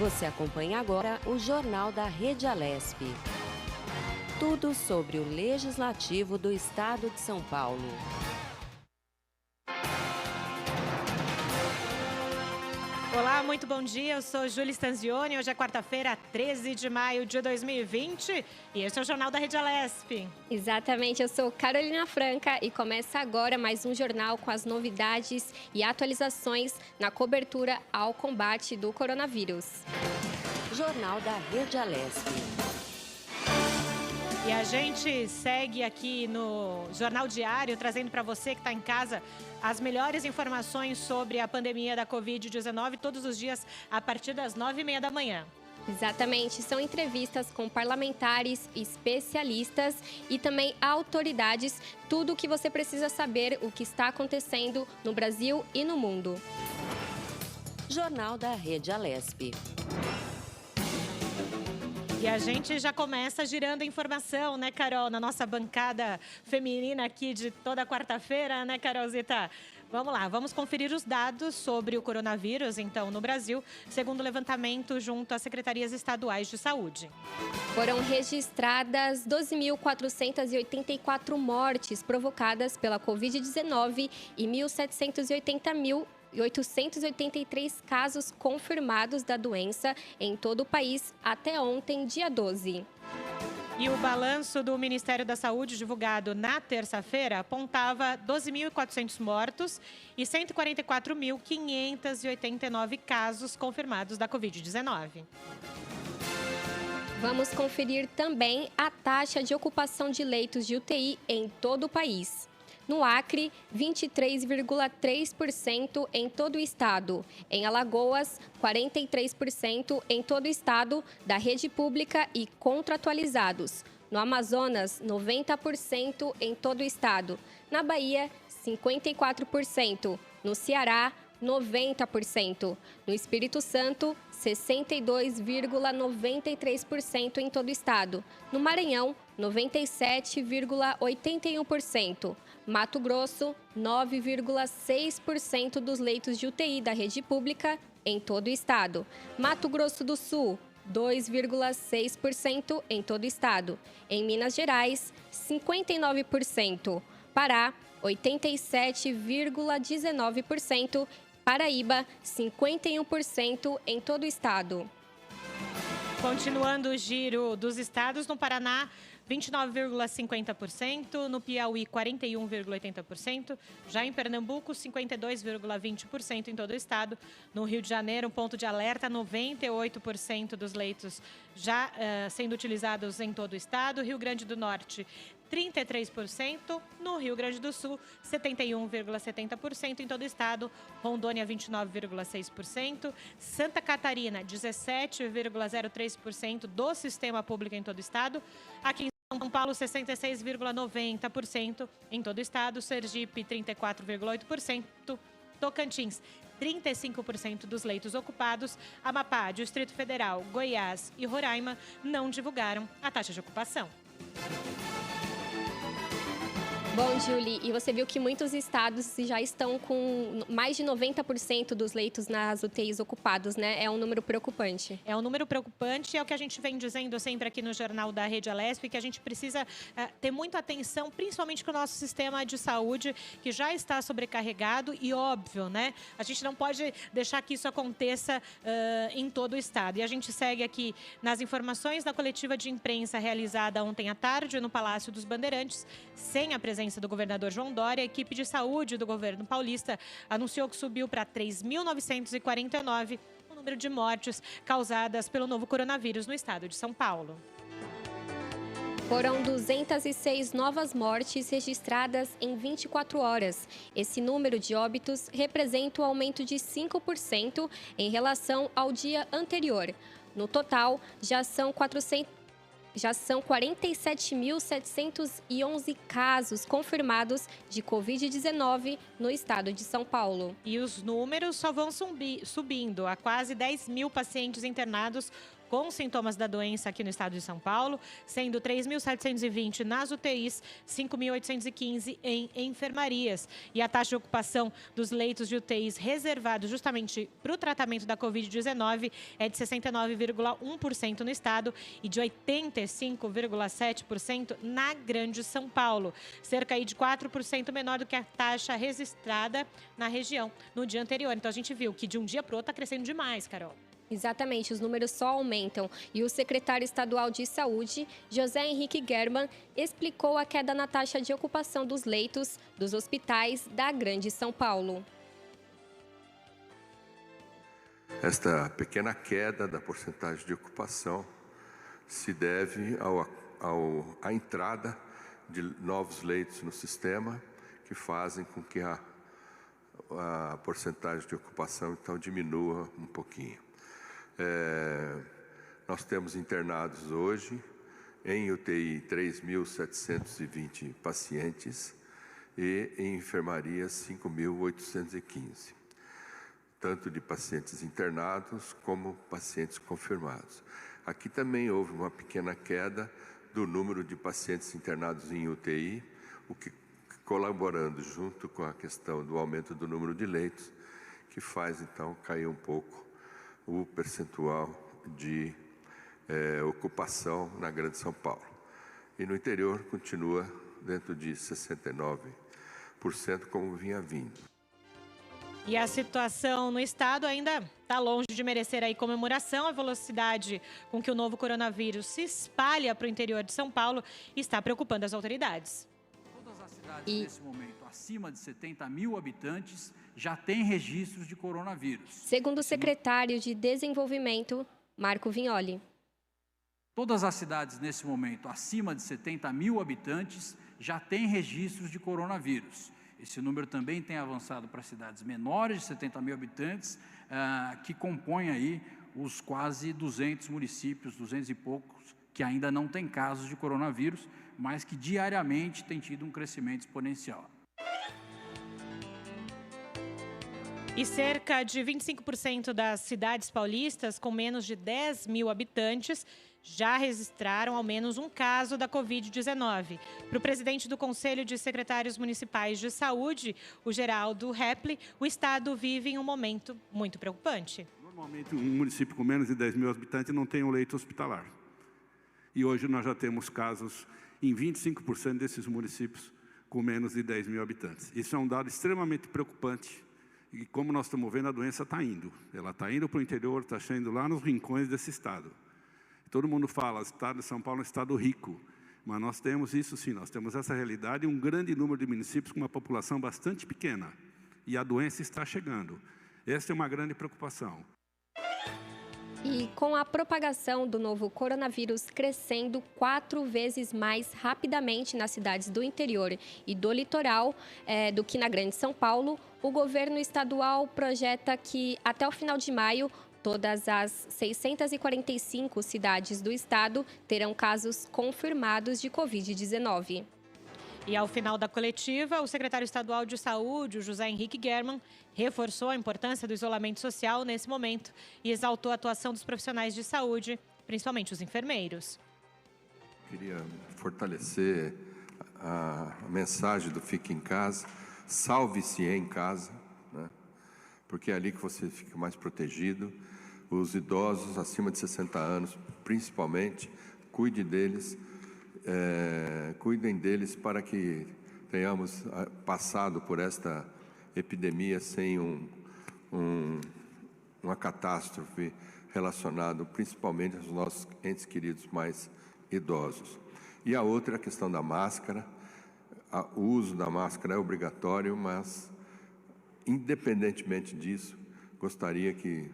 Você acompanha agora o Jornal da Rede Alesp. Tudo sobre o Legislativo do Estado de São Paulo. Olá, muito bom dia. Eu sou Júlia Stanzioni. Hoje é quarta-feira, 13 de maio de 2020 e este é o Jornal da Rede Alesp. Exatamente, eu sou Carolina Franca e começa agora mais um jornal com as novidades e atualizações na cobertura ao combate do coronavírus. Jornal da Rede Alesp. E a gente segue aqui no Jornal Diário, trazendo para você que está em casa as melhores informações sobre a pandemia da Covid-19 todos os dias a partir das 9h30 da manhã. Exatamente, são entrevistas com parlamentares, especialistas e também autoridades, tudo o que você precisa saber, o que está acontecendo no Brasil e no mundo. Jornal da Rede Alesp. E a gente já começa girando a informação, né, Carol? Na nossa bancada feminina aqui de toda quarta-feira, né, Carolzita? Vamos lá, vamos conferir os dados sobre o coronavírus, então, no Brasil, segundo o levantamento junto às secretarias estaduais de saúde. Foram registradas 12.484 mortes provocadas pela Covid-19 e 883 casos confirmados da doença em todo o país até ontem, dia 12. E o balanço do Ministério da Saúde, divulgado na terça-feira, apontava 12.400 mortos e 144.589 casos confirmados da Covid-19. Vamos conferir também a taxa de ocupação de leitos de UTI em todo o país. No Acre, 23,3% em todo o estado. Em Alagoas, 43% em todo o estado da rede pública e contratualizados. No Amazonas, 90% em todo o estado. Na Bahia, 54%. No Ceará, 90%. No Espírito Santo, 62,93% em todo o estado. No Maranhão, 97,81%. Mato Grosso, 9,6% dos leitos de UTI da rede pública em todo o estado. Mato Grosso do Sul, 2,6% em todo o estado. Em Minas Gerais, 59%. Pará, 87,19%. Paraíba, 51% em todo o estado. Continuando o giro dos estados, no Paraná, 29,50%, no Piauí, 41,80%, já em Pernambuco, 52,20% em todo o estado. No Rio de Janeiro, um ponto de alerta, 98% dos leitos já sendo utilizados em todo o estado. Rio Grande do Norte, 33%, no Rio Grande do Sul, 71,70% em todo o estado, Rondônia 29,6%, Santa Catarina 17,03% do sistema público em todo o estado, aqui em São Paulo 66,90% em todo o estado, Sergipe 34,8%, Tocantins 35% dos leitos ocupados, Amapá, Distrito Federal, Goiás e Roraima não divulgaram a taxa de ocupação. Bom, Julie, e você viu que muitos estados já estão com mais de 90% dos leitos nas UTIs ocupados, né? É um número preocupante. É um número preocupante, é o que a gente vem dizendo sempre aqui no Jornal da Rede Alesp, que a gente precisa ter muita atenção, principalmente com o nosso sistema de saúde, que já está sobrecarregado e óbvio, né? A gente não pode deixar que isso aconteça em todo o estado. E a gente segue aqui nas informações da coletiva de imprensa realizada ontem à tarde no Palácio dos Bandeirantes, sem a presença do governador João Dória. A equipe de saúde do governo paulista anunciou que subiu para 3.949 o número de mortes causadas pelo novo coronavírus no estado de São Paulo. Foram 206 novas mortes registradas em 24 horas. Esse número de óbitos representa um aumento de 5% em relação ao dia anterior. No total, já são 47.711 casos confirmados de Covid-19 no estado de São Paulo. E os números só vão subindo. Há quase 10 mil pacientes internados com sintomas da doença aqui no estado de São Paulo, sendo 3.720 nas UTIs, 5.815 em enfermarias. E a taxa de ocupação dos leitos de UTIs reservados justamente para o tratamento da Covid-19 é de 69,1% no estado e de 85,7% na Grande São Paulo, cerca aí de 4% menor do que a taxa registrada na região no dia anterior. Então a gente viu que de um dia para o outro está crescendo demais, Carol. Exatamente, os números só aumentam. E o secretário estadual de Saúde, José Henrique German, explicou a queda na taxa de ocupação dos leitos dos hospitais da Grande São Paulo. Esta pequena queda da porcentagem de ocupação se deve à entrada de novos leitos no sistema, que fazem com que a porcentagem de ocupação então diminua um pouquinho. Nós temos internados hoje em UTI 3.720 pacientes e em enfermaria 5.815, tanto de pacientes internados como pacientes confirmados. Aqui também houve uma pequena queda do número de pacientes internados em UTI, o que colaborando junto com a questão do aumento do número de leitos, que faz então cair um pouco o percentual de ocupação na Grande São Paulo. E no interior continua dentro de 69%, como vinha vindo. E a situação no estado ainda está longe de merecer aí comemoração. A velocidade com que o novo coronavírus se espalha para o interior de São Paulo está preocupando as autoridades. Todas as cidades nesse momento acima de 70 mil habitantes já têm registros de coronavírus. Segundo o secretário de Desenvolvimento, Marco Vignoli. Todas as cidades nesse momento acima de 70 mil habitantes já têm registros de coronavírus. Esse número também tem avançado para cidades menores de 70 mil habitantes, que compõem aí os quase 200 municípios, 200 e poucos, que ainda não têm casos de coronavírus, mas que diariamente têm tido um crescimento exponencial. E cerca de 25% das cidades paulistas com menos de 10 mil habitantes já registraram ao menos um caso da Covid-19. Para o presidente do Conselho de Secretários Municipais de Saúde, o Geraldo Repli, o estado vive em um momento muito preocupante. Normalmente, um município com menos de 10 mil habitantes não tem um leito hospitalar. E hoje nós já temos casos em 25% desses municípios com menos de 10 mil habitantes. Isso é um dado extremamente preocupante. E como nós estamos vendo, a doença está indo. Ela está indo para o interior, está chegando lá nos rincões desse estado. Todo mundo fala, o estado de São Paulo é um estado rico. Mas nós temos isso sim, nós temos essa realidade e um grande número de municípios com uma população bastante pequena. E a doença está chegando. Essa é uma grande preocupação. E com a propagação do novo coronavírus crescendo 4 vezes mais rapidamente nas cidades do interior e do litoral do que na Grande São Paulo, o governo estadual projeta que até o final de maio, todas as 645 cidades do estado terão casos confirmados de Covid-19. E ao final da coletiva, o secretário estadual de Saúde, o José Henrique German, reforçou a importância do isolamento social nesse momento e exaltou a atuação dos profissionais de saúde, principalmente os enfermeiros. Queria fortalecer a mensagem do Fique em Casa, salve-se em casa, né? Porque é ali que você fica mais protegido. Os idosos acima de 60 anos, principalmente, cuidem deles para que tenhamos passado por esta epidemia sem uma catástrofe relacionada principalmente aos nossos entes queridos mais idosos. E a outra é a questão da máscara. O uso da máscara é obrigatório, mas, independentemente disso, gostaria que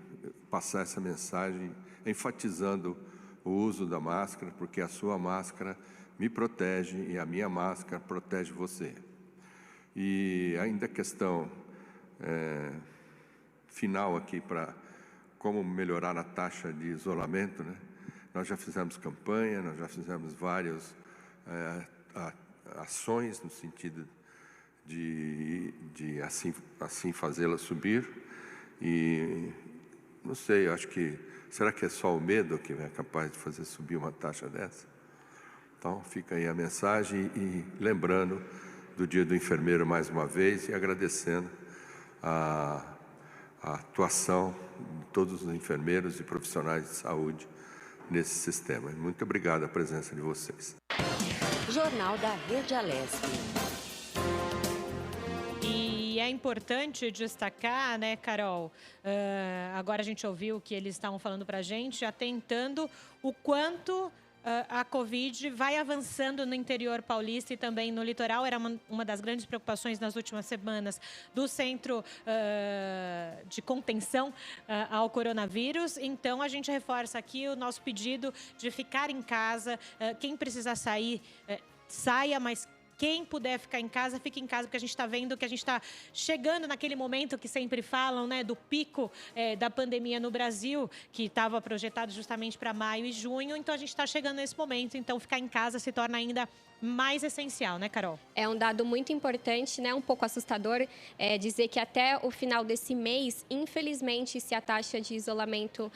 passar essa mensagem enfatizando o uso da máscara, porque a sua máscara me protege e a minha máscara protege você. E ainda a questão final aqui para como melhorar a taxa de isolamento, né? Nós já fizemos campanha, nós já fizemos várias ações no sentido de assim fazê-la subir, e Não sei, eu acho que... Será que é só o medo que é capaz de fazer subir uma taxa dessa? Então, fica aí a mensagem e lembrando do Dia do Enfermeiro mais uma vez e agradecendo a atuação de todos os enfermeiros e profissionais de saúde nesse sistema. Muito obrigado a presença de vocês. Jornal da Rede Alesp. E é importante destacar, né, Carol? Agora a gente ouviu que eles estavam falando para a gente, atentando o quanto a Covid vai avançando no interior paulista e também no litoral. Era uma das grandes preocupações nas últimas semanas do Centro de Contenção ao Coronavírus. Então, a gente reforça aqui o nosso pedido de ficar em casa. Quem precisar sair, saia, mas quem puder ficar em casa, fique em casa, porque a gente está vendo que a gente está chegando naquele momento que sempre falam, né, do pico da pandemia no Brasil, que estava projetado justamente para maio e junho. Então, a gente está chegando nesse momento. Então, ficar em casa se torna ainda mais essencial, né, Carol? É um dado muito importante, né, um pouco assustador, dizer que até o final desse mês, infelizmente, se a taxa de isolamento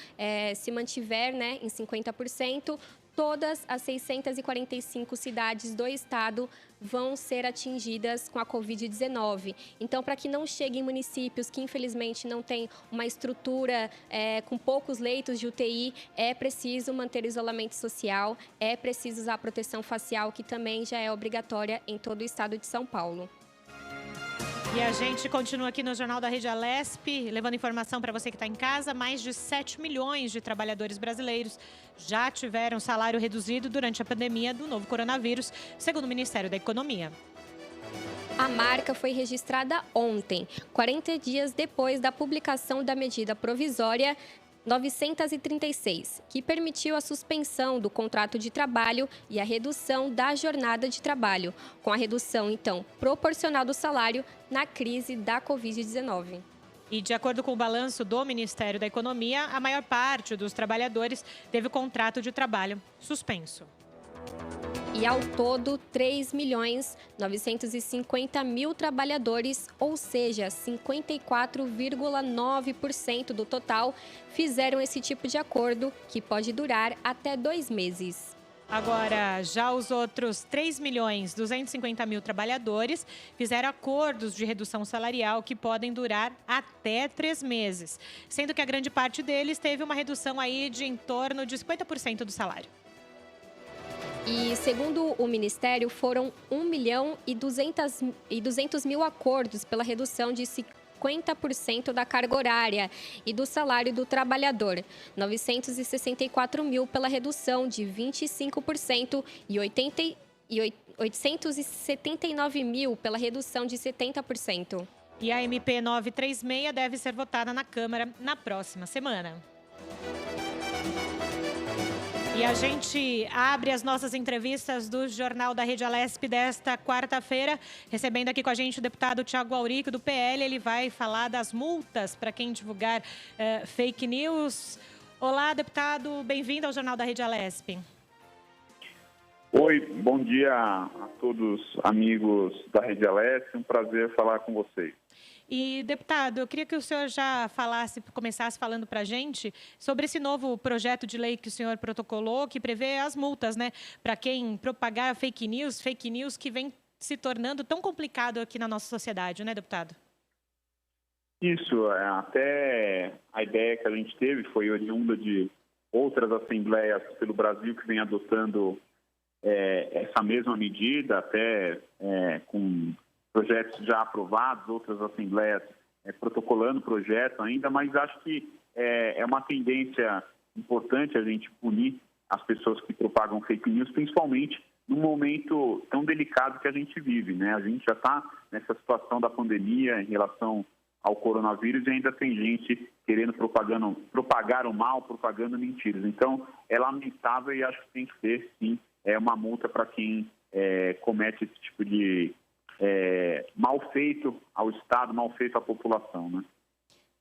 se mantiver, né, em 50%, todas as 645 cidades do estado vão ser atingidas com a Covid-19. Então, para que não cheguem municípios que, infelizmente, não têm uma estrutura com poucos leitos de UTI, é preciso manter o isolamento social, é preciso usar a proteção facial, que também já é obrigatória em todo o estado de São Paulo. E a gente continua aqui no Jornal da Rede Alesp, levando informação para você que está em casa. Mais de 7 milhões de trabalhadores brasileiros já tiveram salário reduzido durante a pandemia do novo coronavírus, segundo o Ministério da Economia. A marca foi registrada ontem, 40 dias depois da publicação da medida provisória 936, que permitiu a suspensão do contrato de trabalho e a redução da jornada de trabalho, com a redução, então, proporcional do salário na crise da Covid-19. E, de acordo com o balanço do Ministério da Economia, a maior parte dos trabalhadores teve o contrato de trabalho suspenso. E, ao todo, 3.950.000 trabalhadores, ou seja, 54,9% do total, fizeram esse tipo de acordo, que pode durar até 2 meses. Agora, já os outros 3.250.000 trabalhadores fizeram acordos de redução salarial que podem durar até 3 meses, sendo que a grande parte deles teve uma redução aí de em torno de 50% do salário. E, segundo o Ministério, foram 1.200.000 acordos pela redução de 50% da carga horária e do salário do trabalhador, 964.000 pela redução de 25% e 879.000 pela redução de 70%. E a MP 936 deve ser votada na Câmara na próxima semana. E a gente abre as nossas entrevistas do Jornal da Rede Alesp desta quarta-feira, recebendo aqui com a gente o deputado Thiago Aurico, do PL. Ele vai falar das multas para quem divulgar fake news. Olá, deputado, bem-vindo ao Jornal da Rede Alesp. Oi, bom dia a todos amigos da Rede Alesp, um prazer falar com vocês. E, deputado, eu queria que o senhor já começasse falando para a gente sobre esse novo projeto de lei que o senhor protocolou, que prevê as multas, né, para quem propagar fake news que vem se tornando tão complicado aqui na nossa sociedade, né, deputado? Isso, até a ideia que a gente teve foi oriunda de outras assembleias pelo Brasil que vem adotando essa mesma medida, até com projetos já aprovados, outras assembleias protocolando projeto ainda, mas acho que é uma tendência importante a gente punir as pessoas que propagam fake news, principalmente num momento tão delicado que a gente vive, né? A gente já está nessa situação da pandemia em relação ao coronavírus e ainda tem gente querendo propagar o mal, propagando mentiras. Então, é lamentável e acho que tem que ter, sim, uma multa para quem comete esse tipo de mal feito ao Estado, mal feito à população, né?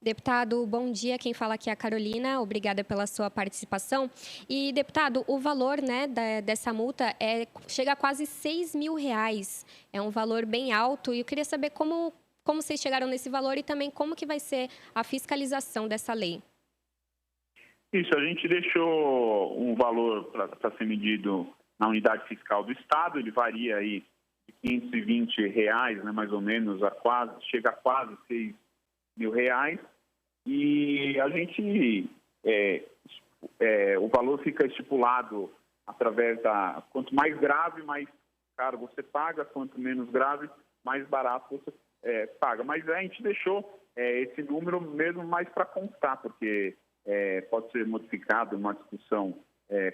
Deputado, bom dia. Quem fala aqui é a Carolina. Obrigada pela sua participação. E, deputado, o valor, né, dessa multa chega a quase R$6.000. É um valor bem alto. E eu queria saber como vocês chegaram nesse valor e também como que vai ser a fiscalização dessa lei. Isso, a gente deixou um valor para ser medido na unidade fiscal do Estado, ele varia aí de R$520, né, mais ou menos, chega a quase R$6.000, e a gente, o valor fica estipulado através quanto mais grave, mais caro você paga, quanto menos grave, mais barato você paga. Mas a gente deixou esse número mesmo mais para constar, porque pode ser modificado numa discussão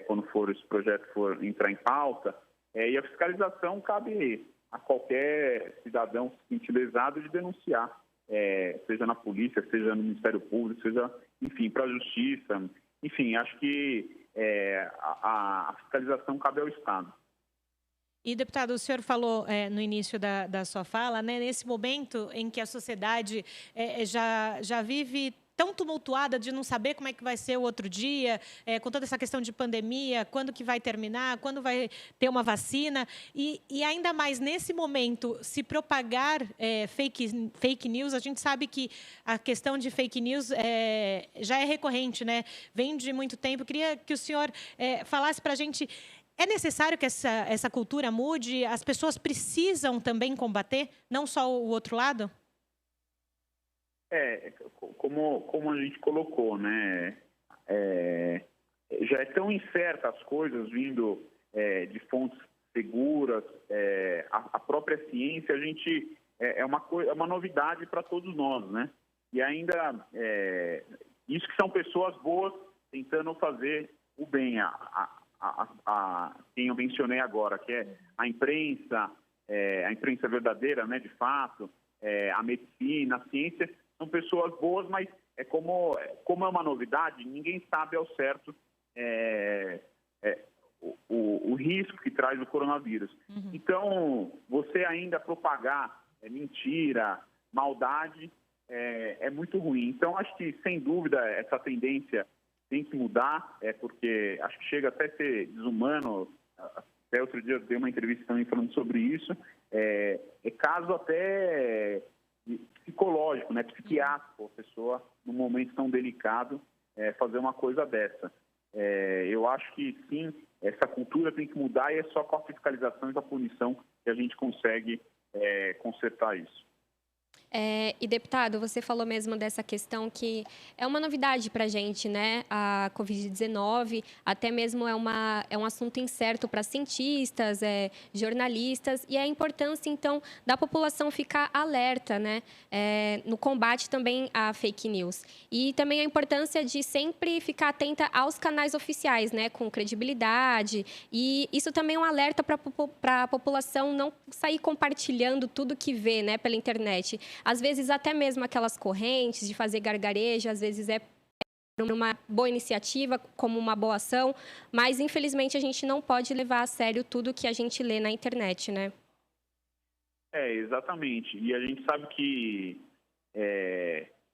quando esse projeto for entrar em pauta, e a fiscalização cabe a qualquer cidadão se sentir lesado de denunciar, seja na polícia, seja no Ministério Público, seja, enfim, para a Justiça. Enfim, acho que a fiscalização cabe ao Estado. E, deputado, o senhor falou no início da sua fala, né, nesse momento em que a sociedade já vive tão tumultuada de não saber como é que vai ser o outro dia, com toda essa questão de pandemia, quando que vai terminar, quando vai ter uma vacina, e ainda mais nesse momento, se propagar fake news, a gente sabe que a questão de fake news já é recorrente, né? Vem de muito tempo. Eu queria que o senhor falasse para a gente, é necessário que essa cultura mude? As pessoas precisam também combater, não só o outro lado? Como a gente colocou, né? Já é tão incerta as coisas vindo de fontes seguras, a própria ciência, a gente é uma novidade para todos nós, né? E ainda isso que são pessoas boas tentando fazer o bem, quem eu mencionei agora, que é a imprensa verdadeira, né? De fato, a medicina, a ciência. São pessoas boas, mas como é uma novidade, ninguém sabe ao certo o risco que traz o coronavírus. Uhum. Então, você ainda propagar mentira, maldade, é muito ruim. Então, acho que, sem dúvida, essa tendência tem que mudar, porque acho que chega até a ser desumano. Até outro dia eu dei uma entrevista também falando sobre isso. É caso até psicológico, né, psiquiátrico, a pessoa, num momento tão delicado, fazer uma coisa dessa. Eu acho que, sim, essa cultura tem que mudar e é só com a fiscalização e com a punição que a gente consegue consertar isso. E, deputado, você falou mesmo dessa questão que é uma novidade para a gente, né? A Covid-19 até mesmo é um assunto incerto para cientistas, jornalistas, e a importância, então, da população ficar alerta, né? No combate também à fake news. E também a importância de sempre ficar atenta aos canais oficiais, né? Com credibilidade. E isso também é um alerta para a população não sair compartilhando tudo que vê, né? Pela internet. Às vezes, até mesmo aquelas correntes de fazer gargarejo, às vezes é uma boa iniciativa, como uma boa ação, mas, infelizmente, a gente não pode levar a sério tudo que a gente lê na internet, né? Exatamente. E a gente sabe que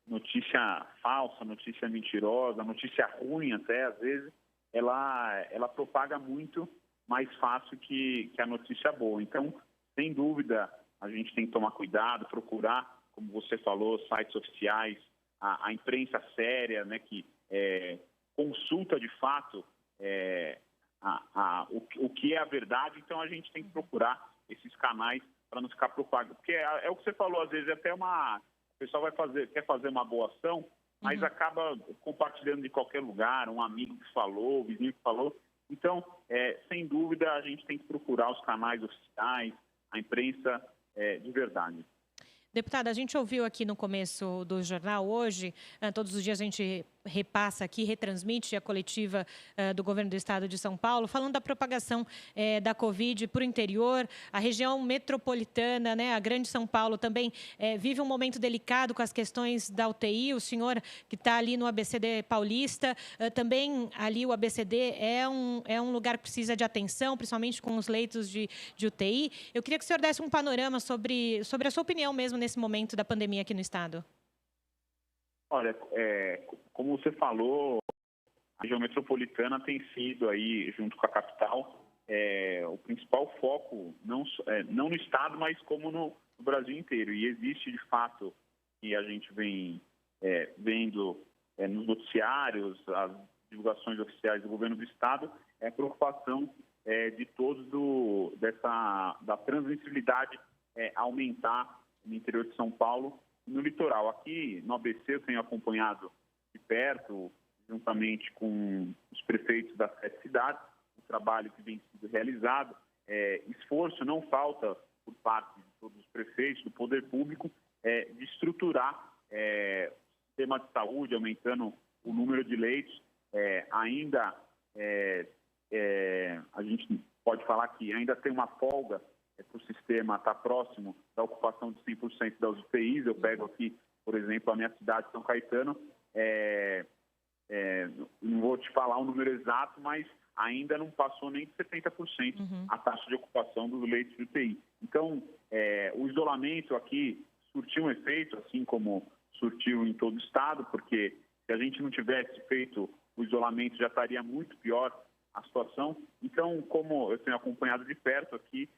notícia falsa, notícia mentirosa, notícia ruim até, às vezes, ela propaga muito mais fácil que a notícia boa. Então, sem dúvida, a gente tem que tomar cuidado, procurar, como você falou, sites oficiais, a imprensa séria, né, que consulta de fato o que é a verdade. Então, a gente tem que procurar esses canais para não ficar propagando. Porque é o que você falou, às vezes até o pessoal quer fazer uma boa ação, mas acaba compartilhando de qualquer lugar, um amigo que falou, o vizinho que falou. Então, sem dúvida, a gente tem que procurar os canais oficiais, a imprensa de verdade. Deputada, a gente ouviu aqui no começo do jornal hoje, todos os dias a gente repassa aqui, retransmite a coletiva do governo do estado de São Paulo, falando da propagação da Covid para o interior. A região metropolitana, né, a Grande São Paulo, também vive um momento delicado com as questões da UTI. O senhor que está ali no ABCD Paulista, também ali o ABCD é um lugar que precisa de atenção, principalmente com os leitos de UTI. Eu queria que o senhor desse um panorama sobre a sua opinião mesmo nesse momento da pandemia aqui no estado. Olha, como você falou, a região metropolitana tem sido aí, junto com a capital, o principal foco, não no estado, mas como no Brasil inteiro. E existe, de fato, que a gente vem vendo nos noticiários, as divulgações oficiais do governo do estado, é a preocupação de todos da transmissibilidade aumentar no interior de São Paulo e no litoral. Aqui no ABC eu tenho acompanhado de perto, juntamente com os prefeitos das 7 cidades, o trabalho que vem sendo realizado. Esforço não falta por parte de todos os prefeitos, do poder público, de estruturar o sistema de saúde, aumentando o número de leitos. Ainda a gente pode falar que ainda tem uma folga para o sistema estar próximo da ocupação de 100% das UTIs. Eu pego aqui, por exemplo, a minha cidade, São Caetano, não vou te falar o número exato, mas ainda não passou nem de 70% a taxa de ocupação dos leitos de UTI. Então, o isolamento aqui surtiu um efeito, assim como surtiu em todo o estado, porque se a gente não tivesse feito o isolamento, já estaria muito pior a situação. Então, como eu tenho acompanhado de perto aqui,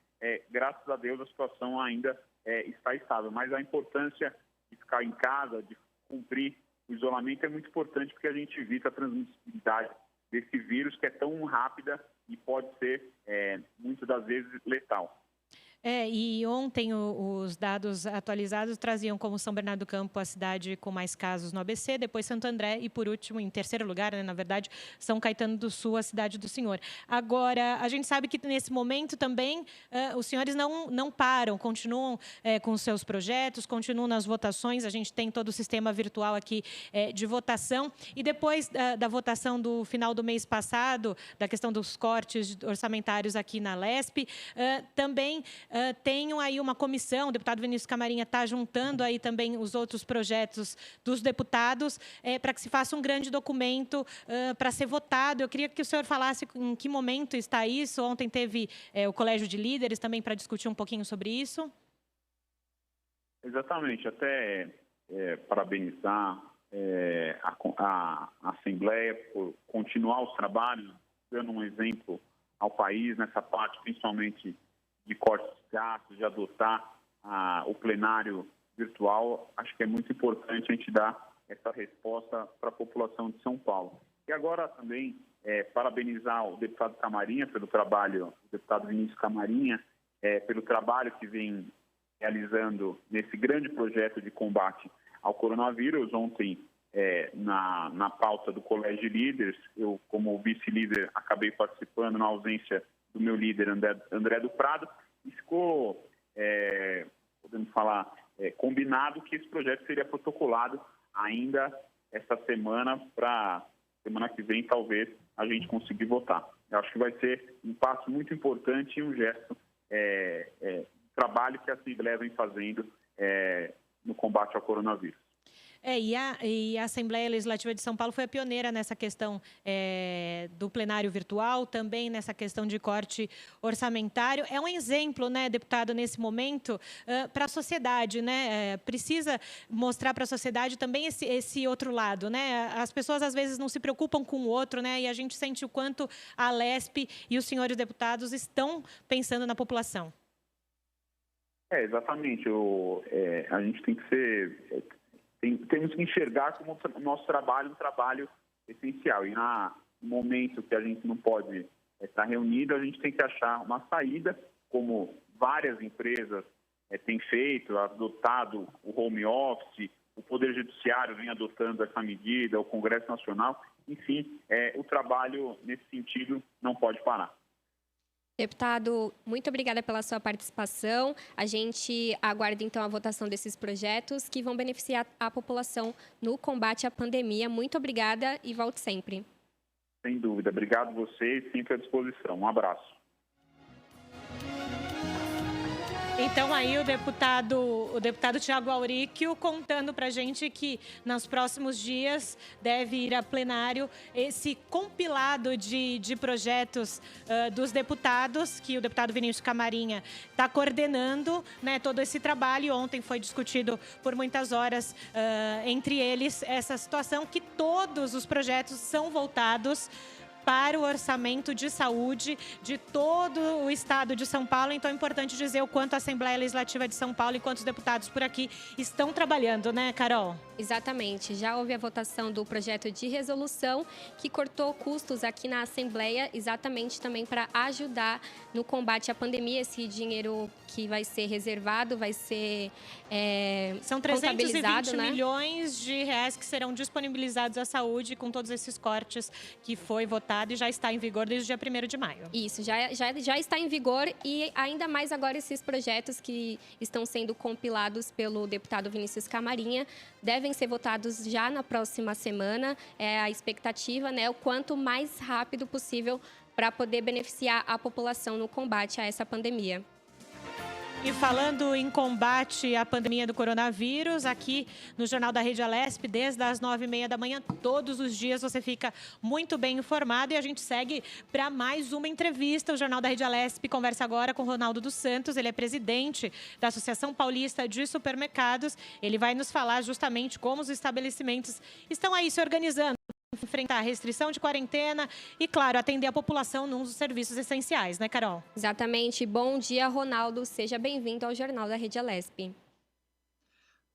graças a Deus a situação ainda está estável. Mas a importância de ficar em casa, de cumprir o isolamento é muito importante, porque a gente evita a transmissibilidade desse vírus que é tão rápida e pode ser, muitas das vezes, letal. E ontem os dados atualizados traziam como São Bernardo do Campo a cidade com mais casos no ABC, depois Santo André e, por último, em terceiro lugar, na verdade, São Caetano do Sul, a cidade do senhor. Agora, a gente sabe que nesse momento também os senhores não param, continuam com os seus projetos, continuam nas votações. A gente tem todo o sistema virtual aqui de votação. E depois da votação do final do mês passado, da questão dos cortes orçamentários aqui na Lesp, também tenham aí uma comissão, o deputado Vinícius Camarinha está juntando aí também os outros projetos dos deputados para que se faça um grande documento para ser votado. Eu queria que o senhor falasse em que momento está isso. Ontem teve o Colégio de Líderes também para discutir um pouquinho sobre isso. Exatamente, até parabenizar a Assembleia por continuar os trabalhos, dando um exemplo ao país nessa parte, principalmente de cortes de gastos, de adotar o plenário virtual. Acho que é muito importante a gente dar essa resposta para a população de São Paulo. E agora também parabenizar o deputado Camarinha pelo trabalho, o deputado Vinícius Camarinha, pelo trabalho que vem realizando nesse grande projeto de combate ao coronavírus. Ontem, na pauta do Colégio de Líderes, eu, como vice-líder, acabei participando na ausência do meu líder, André do Prado, e ficou, podemos falar, combinado que esse projeto seria protocolado ainda essa semana, para semana que vem, talvez, a gente conseguir votar. Eu acho que vai ser um passo muito importante e um gesto do trabalho que a Assembleia vem fazendo no combate ao coronavírus. E a Assembleia Legislativa de São Paulo foi a pioneira nessa questão do plenário virtual, também nessa questão de corte orçamentário. É um exemplo, né, deputado, nesse momento, para a sociedade, né? Precisa mostrar para a sociedade também esse outro lado, né? As pessoas, às vezes, não se preocupam com o outro, né? E a gente sente o quanto a Lesp e os senhores deputados estão pensando na população. Exatamente. A gente tem que ser... Temos que enxergar como o nosso trabalho um trabalho essencial. E no momento que a gente não pode estar reunido, a gente tem que achar uma saída, como várias empresas têm feito, adotado o home office, o Poder Judiciário vem adotando essa medida, o Congresso Nacional. Enfim, o trabalho nesse sentido não pode parar. Deputado, muito obrigada pela sua participação. A gente aguarda, então, a votação desses projetos que vão beneficiar a população no combate à pandemia. Muito obrigada e volte sempre. Sem dúvida. Obrigado a vocês, sempre à disposição. Um abraço. Então, aí o deputado Thiago Auríquio contando para a gente que nos próximos dias deve ir a plenário esse compilado de projetos dos deputados, que o deputado Vinícius Camarinha está coordenando, né, todo esse trabalho. Ontem foi discutido por muitas horas, entre eles, essa situação que todos os projetos são voltados para o orçamento de saúde de todo o estado de São Paulo. Então é importante dizer o quanto a Assembleia Legislativa de São Paulo e quantos deputados por aqui estão trabalhando, né, Carol? Exatamente. Já houve a votação do projeto de resolução que cortou custos aqui na Assembleia, exatamente também para ajudar no combate à pandemia. Esse dinheiro que vai ser reservado vai ser São 320 contabilizado, né? milhões de reais que serão disponibilizados à saúde com todos esses cortes que foi votado e já está em vigor desde o dia 1º de maio. Isso, já está em vigor e ainda mais agora esses projetos que estão sendo compilados pelo deputado Vinícius Camarinha devem ser votados já na próxima semana. É a expectativa, né, o quanto mais rápido possível para poder beneficiar a população no combate a essa pandemia. E falando em combate à pandemia do coronavírus, aqui no Jornal da Rede Alesp, desde as 9h30 da manhã, todos os dias você fica muito bem informado e a gente segue para mais uma entrevista. O Jornal da Rede Alesp conversa agora com Ronaldo dos Santos, ele é presidente da Associação Paulista de Supermercados. Ele vai nos falar justamente como os estabelecimentos estão aí se organizando para enfrentar a restrição de quarentena e, claro, atender a população nos serviços essenciais, né, Carol? Exatamente. Bom dia, Ronaldo. Seja bem-vindo ao Jornal da Rede Alesp.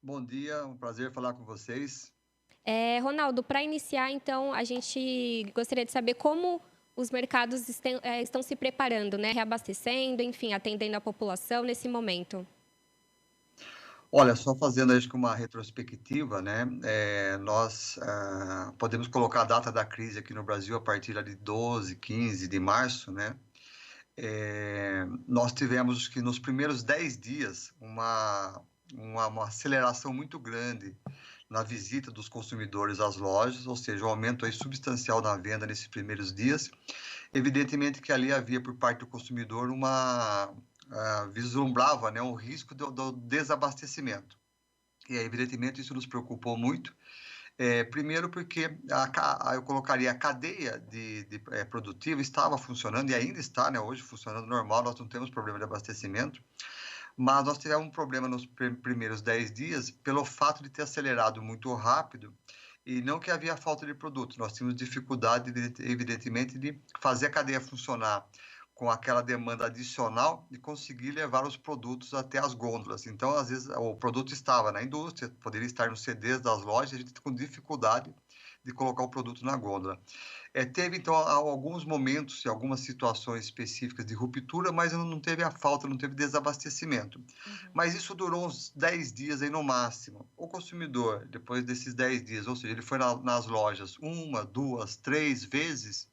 Bom dia, um prazer falar com vocês. Ronaldo, para iniciar, então, a gente gostaria de saber como os mercados estão se preparando, né? Reabastecendo, enfim, atendendo a população nesse momento. Olha, só fazendo acho que uma retrospectiva, né? Nós podemos colocar a data da crise aqui no Brasil a partir de 12, 15 de março, né? Nós tivemos que nos primeiros 10 dias uma aceleração muito grande na visita dos consumidores às lojas, ou seja, um aumento aí substancial na venda nesses primeiros dias. Evidentemente que ali havia por parte do consumidor vislumbrava, né, um risco do desabastecimento. E, evidentemente, isso nos preocupou muito. Primeiro porque eu colocaria a cadeia produtiva estava funcionando e ainda está, né, hoje funcionando normal, nós não temos problema de abastecimento, mas nós tivemos um problema nos primeiros 10 dias pelo fato de ter acelerado muito rápido e não que havia falta de produto, nós tínhamos dificuldade, evidentemente, de fazer a cadeia funcionar com aquela demanda adicional de conseguir levar os produtos até as gôndolas. Então, às vezes, o produto estava na indústria, poderia estar nos CDs das lojas, a gente com dificuldade de colocar o produto na gôndola. Teve, então, alguns momentos e algumas situações específicas de ruptura, mas não teve a falta, não teve desabastecimento. Uhum. Mas isso durou uns 10 dias aí no máximo. O consumidor, depois desses 10 dias, ou seja, ele foi nas lojas 1, 2, 3 vezes,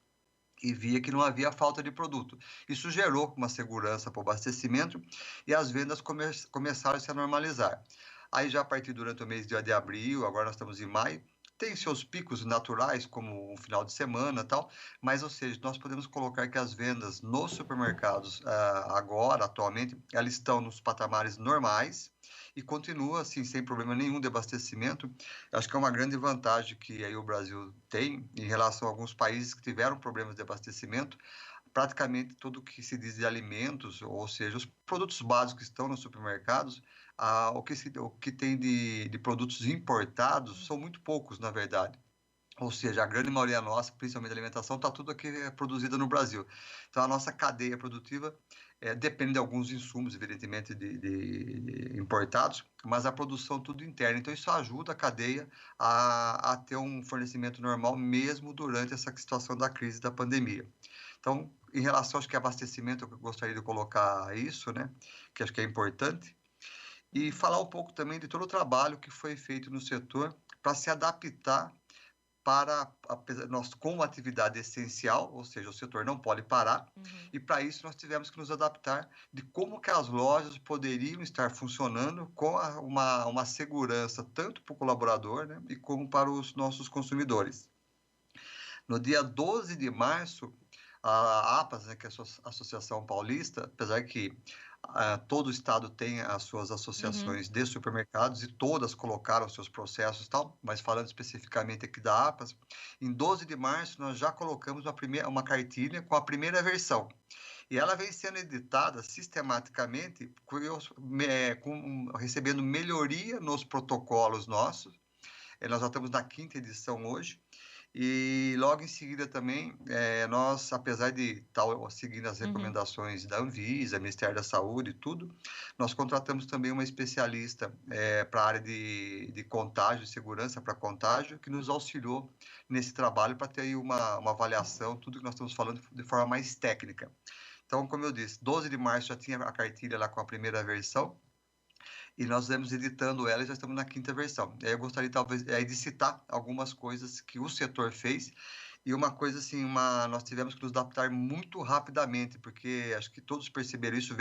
e via que não havia falta de produto. Isso gerou uma segurança para o abastecimento e as vendas começaram a se normalizar. Aí já a partir durante o mês de abril, agora nós estamos em maio, tem seus picos naturais, como um final de semana e tal, mas, ou seja, nós podemos colocar que as vendas nos supermercados agora, atualmente, elas estão nos patamares normais e continua assim, sem problema nenhum de abastecimento. Acho que é uma grande vantagem que aí o Brasil tem em relação a alguns países que tiveram problemas de abastecimento. Praticamente tudo que se diz de alimentos, ou seja, os produtos básicos que estão nos supermercados, o que tem de produtos importados são muito poucos, na verdade. Ou seja, a grande maioria nossa, principalmente a alimentação, está tudo aqui produzida no Brasil. Então, a nossa cadeia produtiva depende de alguns insumos, evidentemente, de importados, mas a produção tudo interna. Então, isso ajuda a cadeia a ter um fornecimento normal, mesmo durante essa situação da crise da pandemia. Então, em relação, acho que abastecimento, eu gostaria de colocar isso, né, que acho que é importante, e falar um pouco também de todo o trabalho que foi feito no setor para se adaptar para nós com uma atividade essencial, ou seja, o setor não pode parar, e para isso nós tivemos que nos adaptar de como que as lojas poderiam estar funcionando com uma segurança tanto para o colaborador, né, e como para os nossos consumidores. No dia 12 de março, a APAS, né, que é a Associação Paulista, apesar que todo o estado tem as suas associações de supermercados e todas colocaram seus processos e tal, mas falando especificamente aqui da APAS, em 12 de março nós já colocamos uma cartilha com a primeira versão. E ela vem sendo editada sistematicamente, recebendo melhoria nos protocolos nossos. Nós já estamos na 5ª edição hoje. E logo em seguida também, nós, apesar de estar seguindo as recomendações da Anvisa, Ministério da Saúde e tudo, nós contratamos também uma especialista para a área de contágio, de segurança para contágio, que nos auxiliou nesse trabalho para ter aí uma avaliação, tudo que nós estamos falando de forma mais técnica. Então, como eu disse, 12 de março já tinha a cartilha lá com a primeira versão, e nós vamos editando ela e já estamos na 5ª versão. E aí eu gostaria, talvez, de citar algumas coisas que o setor fez. E uma coisa assim, nós tivemos que nos adaptar muito rapidamente, porque acho que todos perceberam isso,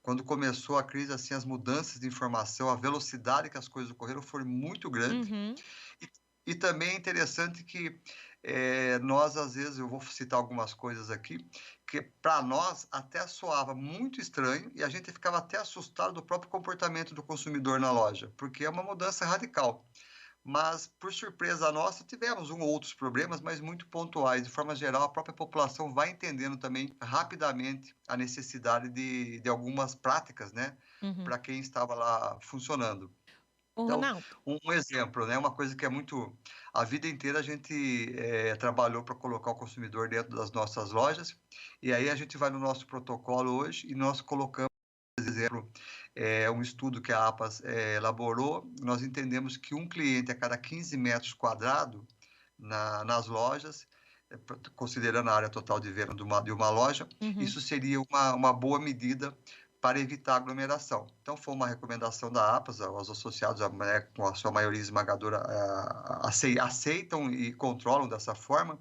quando começou a crise, assim, as mudanças de informação, a velocidade que as coisas ocorreram foi muito grande. E também é interessante que nós, às vezes, eu vou citar algumas coisas aqui, que para nós até soava muito estranho e a gente ficava até assustado do próprio comportamento do consumidor na loja, porque é uma mudança radical. Mas, por surpresa nossa, tivemos um ou outros problemas, mas muito pontuais. De forma geral, a própria população vai entendendo também rapidamente a necessidade de algumas práticas, né, para quem estava lá funcionando. Então, um exemplo, né? Uma coisa que é muito... A vida inteira a gente trabalhou para colocar o consumidor dentro das nossas lojas, e aí a gente vai no nosso protocolo hoje e nós colocamos, por exemplo, um estudo que a APAS elaborou, nós entendemos que um cliente a cada 15 metros quadrados nas lojas, considerando a área total de venda de uma loja, isso seria uma boa medida para evitar aglomeração. Então, foi uma recomendação da APAS, os associados, com a sua maioria esmagadora, aceitam e controlam dessa forma,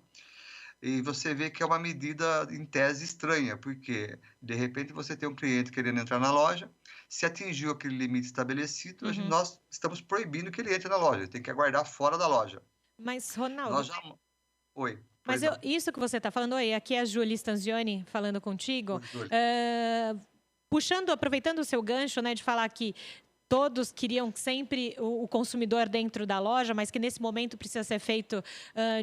e você vê que é uma medida, em tese, estranha, porque, de repente, você tem um cliente querendo entrar na loja, se atingiu aquele limite estabelecido, nós estamos proibindo que ele entre na loja, ele tem que aguardar fora da loja. Mas, Ronaldo... Oi. Mas isso que você está falando, aqui é a Júlia Stanzioni falando contigo, aproveitando o seu gancho, né, de falar que todos queriam sempre o consumidor dentro da loja, mas que nesse momento precisa ser feito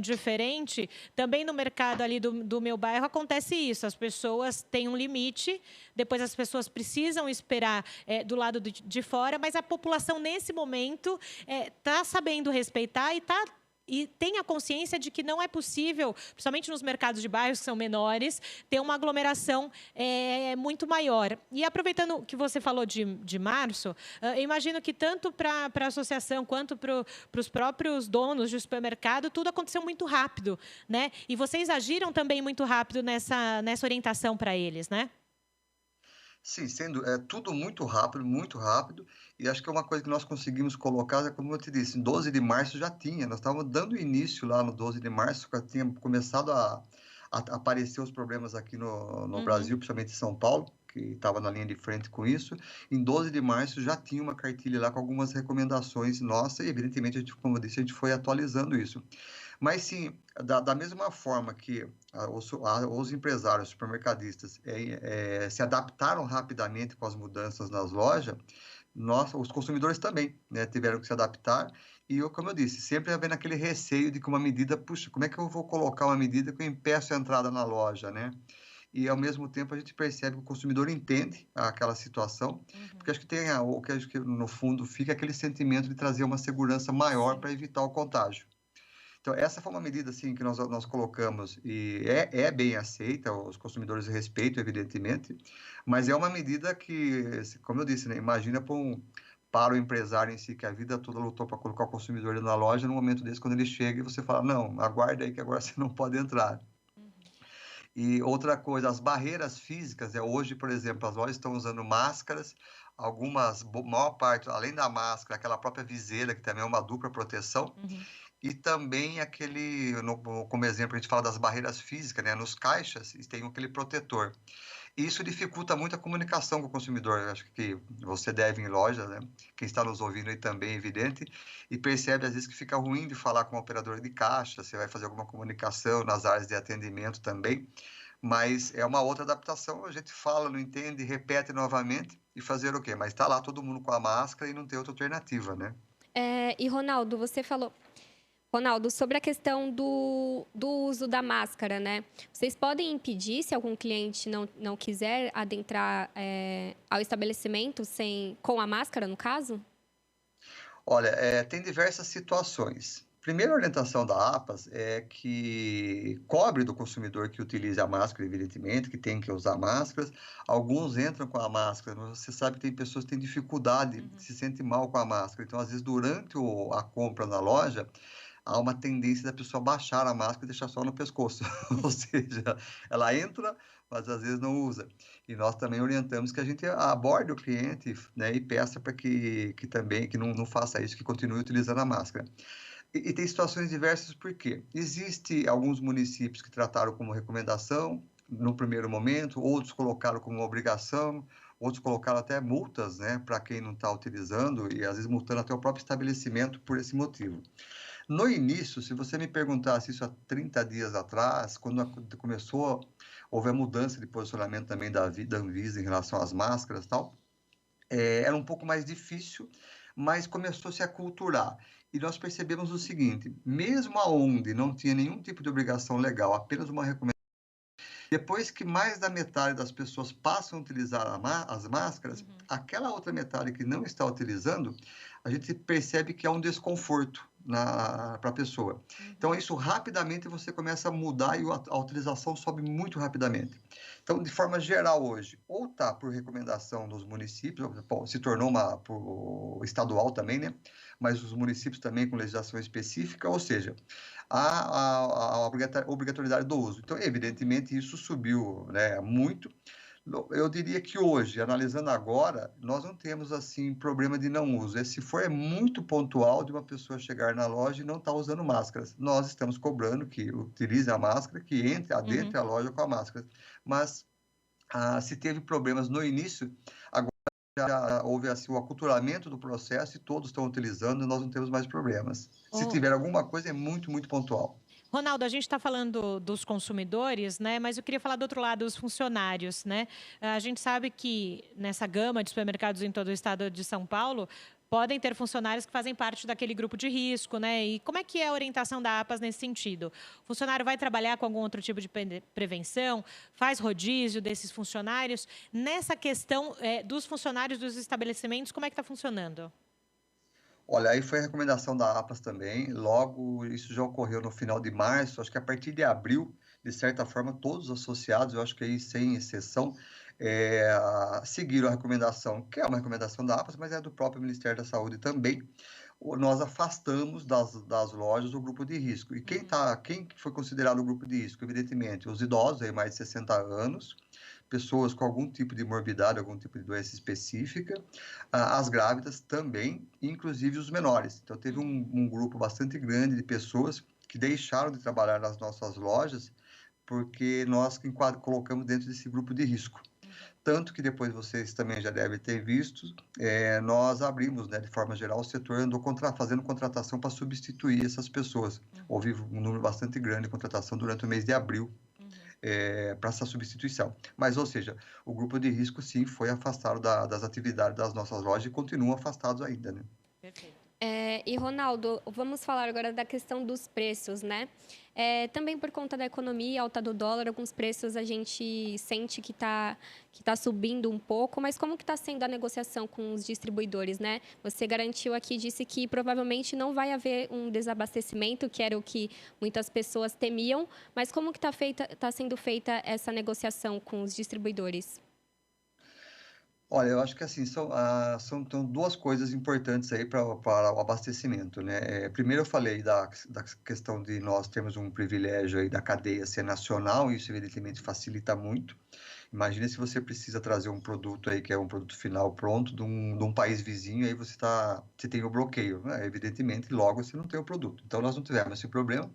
diferente. Também no mercado ali do meu bairro acontece isso. As pessoas têm um limite, depois as pessoas precisam esperar do lado de fora, mas a população nesse momento está sabendo respeitar e tem a consciência de que não é possível, principalmente nos mercados de bairros que são menores, ter uma aglomeração muito maior. E aproveitando que você falou de março, eu imagino que tanto para a associação quanto para os próprios donos de supermercado, tudo aconteceu muito rápido, né? E vocês agiram também muito rápido nessa orientação para eles, né? Sim, tudo muito rápido, e acho que é uma coisa que nós conseguimos colocar, como eu te disse, em 12 de março já tinha, nós estávamos dando início lá no 12 de março, já tinha começado a aparecer os problemas aqui no Brasil, principalmente em São Paulo, que estava na linha de frente com isso. Em 12 de março já tinha uma cartilha lá com algumas recomendações nossas, e evidentemente, como eu disse, a gente foi atualizando isso. Mas sim, da mesma forma que os empresários, supermercadistas, se adaptaram rapidamente com as mudanças nas lojas, os consumidores também, né, tiveram que se adaptar. E, como eu disse, sempre havendo aquele receio de que uma medida, puxa, como é que eu vou colocar uma medida que eu impeço a entrada na loja, né? E, ao mesmo tempo, a gente percebe que o consumidor entende aquela situação, porque acho que acho que no fundo fica aquele sentimento de trazer uma segurança maior para evitar o contágio. Então, essa foi uma medida assim, que nós colocamos e é bem aceita, os consumidores respeitam, evidentemente, mas é uma medida que, como eu disse, né, imagina para o empresário em si, que a vida toda lutou para colocar o consumidor na loja, no momento desse, quando ele chega, e você fala, não, aguarda aí que agora você não pode entrar. E outra coisa, as barreiras físicas, hoje, por exemplo, as lojas estão usando máscaras, maior parte, além da máscara, aquela própria viseira, que também é uma dupla proteção, e também como exemplo, a gente fala das barreiras físicas, né? Nos caixas tem aquele protetor. Isso dificulta muito a comunicação com o consumidor. Eu acho que você deve ir em loja, né? Quem está nos ouvindo aí também é evidente, e percebe às vezes que fica ruim de falar com o operador de caixa, você vai fazer alguma comunicação nas áreas de atendimento também, mas é uma outra adaptação, a gente fala, não entende, repete novamente, e fazer o quê? Mas está lá todo mundo com a máscara e não tem outra alternativa, né? E, Ronaldo, você falou... Ronaldo, sobre a questão do uso da máscara, né? Vocês podem impedir, se algum cliente não quiser adentrar ao estabelecimento com a máscara, no caso? Olha, tem diversas situações. Primeira orientação da APAS é que cobre do consumidor que utilize a máscara, evidentemente, que tem que usar máscaras. Alguns entram com a máscara, mas você sabe que tem pessoas que têm dificuldade, se sentem mal com a máscara. Então, às vezes, durante a compra na loja, há uma tendência da pessoa baixar a máscara e deixar só no pescoço. Ou seja, ela entra, mas às vezes não usa. E nós também orientamos que a gente aborde o cliente, né, e peça para que também que não faça isso, que continue utilizando a máscara. E tem situações diversas, porque existe alguns municípios que trataram como recomendação no primeiro momento, outros colocaram como obrigação, outros colocaram até multas, né, para quem não está utilizando, e às vezes multando até o próprio estabelecimento por esse motivo. No início, se você me perguntasse isso há 30 dias atrás, quando houve a mudança de posicionamento também da Anvisa em relação às máscaras e tal, era um pouco mais difícil, mas começou a se aculturar. E nós percebemos o seguinte, mesmo aonde não tinha nenhum tipo de obrigação legal, apenas uma recomendação, depois que mais da metade das pessoas passam a utilizar as máscaras, aquela outra metade que não está utilizando, a gente percebe que há um desconforto para a pessoa. Então, isso rapidamente você começa a mudar e a utilização sobe muito rapidamente. Então, de forma geral hoje, ou está por recomendação dos municípios, se tornou estadual também, né? Mas os municípios também com legislação específica, ou seja, a obrigatoriedade do uso. Então, evidentemente, isso subiu, né, muito. Eu diria que hoje, analisando agora, nós não temos, assim, problema de não uso. Se for, é muito pontual de uma pessoa chegar na loja e não estar usando máscaras. Nós estamos cobrando que utilize a máscara, que entre adentre a loja com a máscara. Mas, se teve problemas no início, agora já houve assim, o aculturamento do processo e todos estão utilizando e nós não temos mais problemas. Se tiver alguma coisa, é muito, muito pontual. Ronaldo, a gente está falando dos consumidores, né? Mas eu queria falar do outro lado, dos funcionários, né? A gente sabe que nessa gama de supermercados em todo o estado de São Paulo, podem ter funcionários que fazem parte daquele grupo de risco, né? E como é que é a orientação da APAS nesse sentido? O funcionário vai trabalhar com algum outro tipo de prevenção? Faz rodízio desses funcionários? Nessa questão dos funcionários dos estabelecimentos, como é que está funcionando? Olha, aí foi a recomendação da APAS também, logo isso já ocorreu no final de março, acho que a partir de abril, de certa forma, todos os associados, eu acho que aí sem exceção, seguiram a recomendação, que é uma recomendação da APAS, mas é do próprio Ministério da Saúde também. Nós afastamos das lojas o grupo de risco. E quem foi considerado o grupo de risco? Evidentemente, os idosos, aí mais de 60 anos, pessoas com algum tipo de morbidade, algum tipo de doença específica, as grávidas também, inclusive os menores. Então, teve um grupo bastante grande de pessoas que deixaram de trabalhar nas nossas lojas porque nós colocamos dentro desse grupo de risco. Tanto que depois vocês também já devem ter visto, nós abrimos, né, de forma geral, o setor andou fazendo contratação para substituir essas pessoas. Houve um número bastante grande de contratação durante o mês de abril, para essa substituição. Mas, ou seja, o grupo de risco, sim, foi afastado das atividades das nossas lojas e continuam afastados ainda, né? Perfeito. E, Ronaldo, vamos falar agora da questão dos preços, né? Também por conta da economia alta do dólar, alguns preços a gente sente que tá subindo um pouco, mas como que está sendo a negociação com os distribuidores, né? Você garantiu aqui, disse que provavelmente não vai haver um desabastecimento, que era o que muitas pessoas temiam, mas como que tá sendo feita essa negociação com os distribuidores? Olha, eu acho que assim, são duas coisas importantes aí para o abastecimento, né? Primeiro eu falei da questão de nós termos um privilégio aí da cadeia ser nacional, e isso evidentemente facilita muito. Imagina se você precisa trazer um produto aí que é um produto final pronto de um país vizinho, aí você tem o bloqueio, né? Evidentemente, logo você não tem o produto. Então, nós não tivemos esse problema.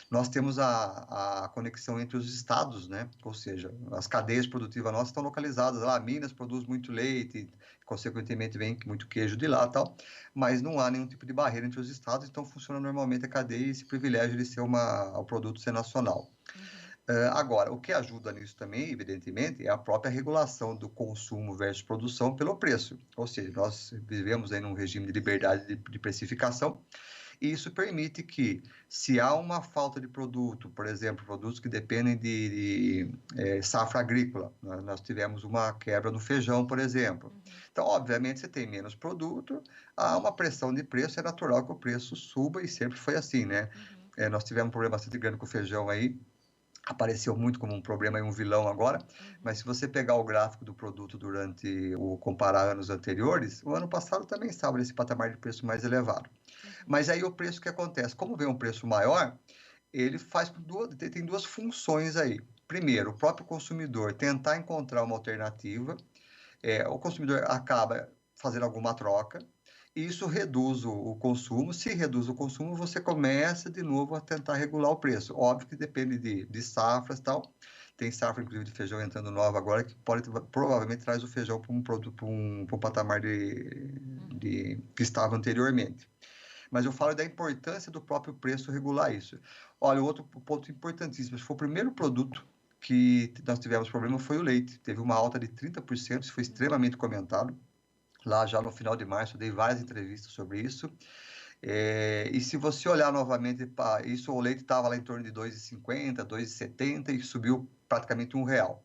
Nós temos a conexão entre os estados, né? Ou seja, as cadeias produtivas nossas estão localizadas lá. Minas produz muito leite, consequentemente vem muito queijo de lá e tal, mas não há nenhum tipo de barreira entre os estados, então funciona normalmente a cadeia e esse privilégio de ser o produto ser nacional. Agora, o que ajuda nisso também, evidentemente, é a própria regulação do consumo versus produção pelo preço. Ou seja, nós vivemos aí num regime de liberdade de precificação, E isso permite que, se há uma falta de produto, por exemplo, produtos que dependem de safra agrícola, nós tivemos uma quebra no feijão, por exemplo. Então, obviamente, você tem menos produto, há uma pressão de preço, é natural que o preço suba e sempre foi assim, né? Nós tivemos um problema bastante grande com o feijão aí, apareceu muito como um problema e um vilão agora, mas se você pegar o gráfico do produto comparar anos anteriores, o ano passado também estava nesse patamar de preço mais elevado. Mas aí o preço que acontece, como vem um preço maior, ele tem duas funções aí. Primeiro, o próprio consumidor tentar encontrar uma alternativa, o consumidor acaba fazendo alguma troca, e isso reduz o consumo. Se reduz o consumo, você começa de novo a tentar regular o preço. Óbvio que depende de safras e tal. Tem safra, inclusive, de feijão entrando nova agora, que provavelmente traz o feijão para um patamar que estava anteriormente. Mas eu falo da importância do próprio preço regular isso. Olha, outro ponto importantíssimo, foi o primeiro produto que nós tivemos problema, foi o leite. Teve uma alta de 30%, isso foi extremamente comentado. Lá já no final de março, eu dei várias entrevistas sobre isso. E se você olhar novamente, o leite estava lá em torno de R$ 2,50, R$ 2,70 e subiu praticamente R$1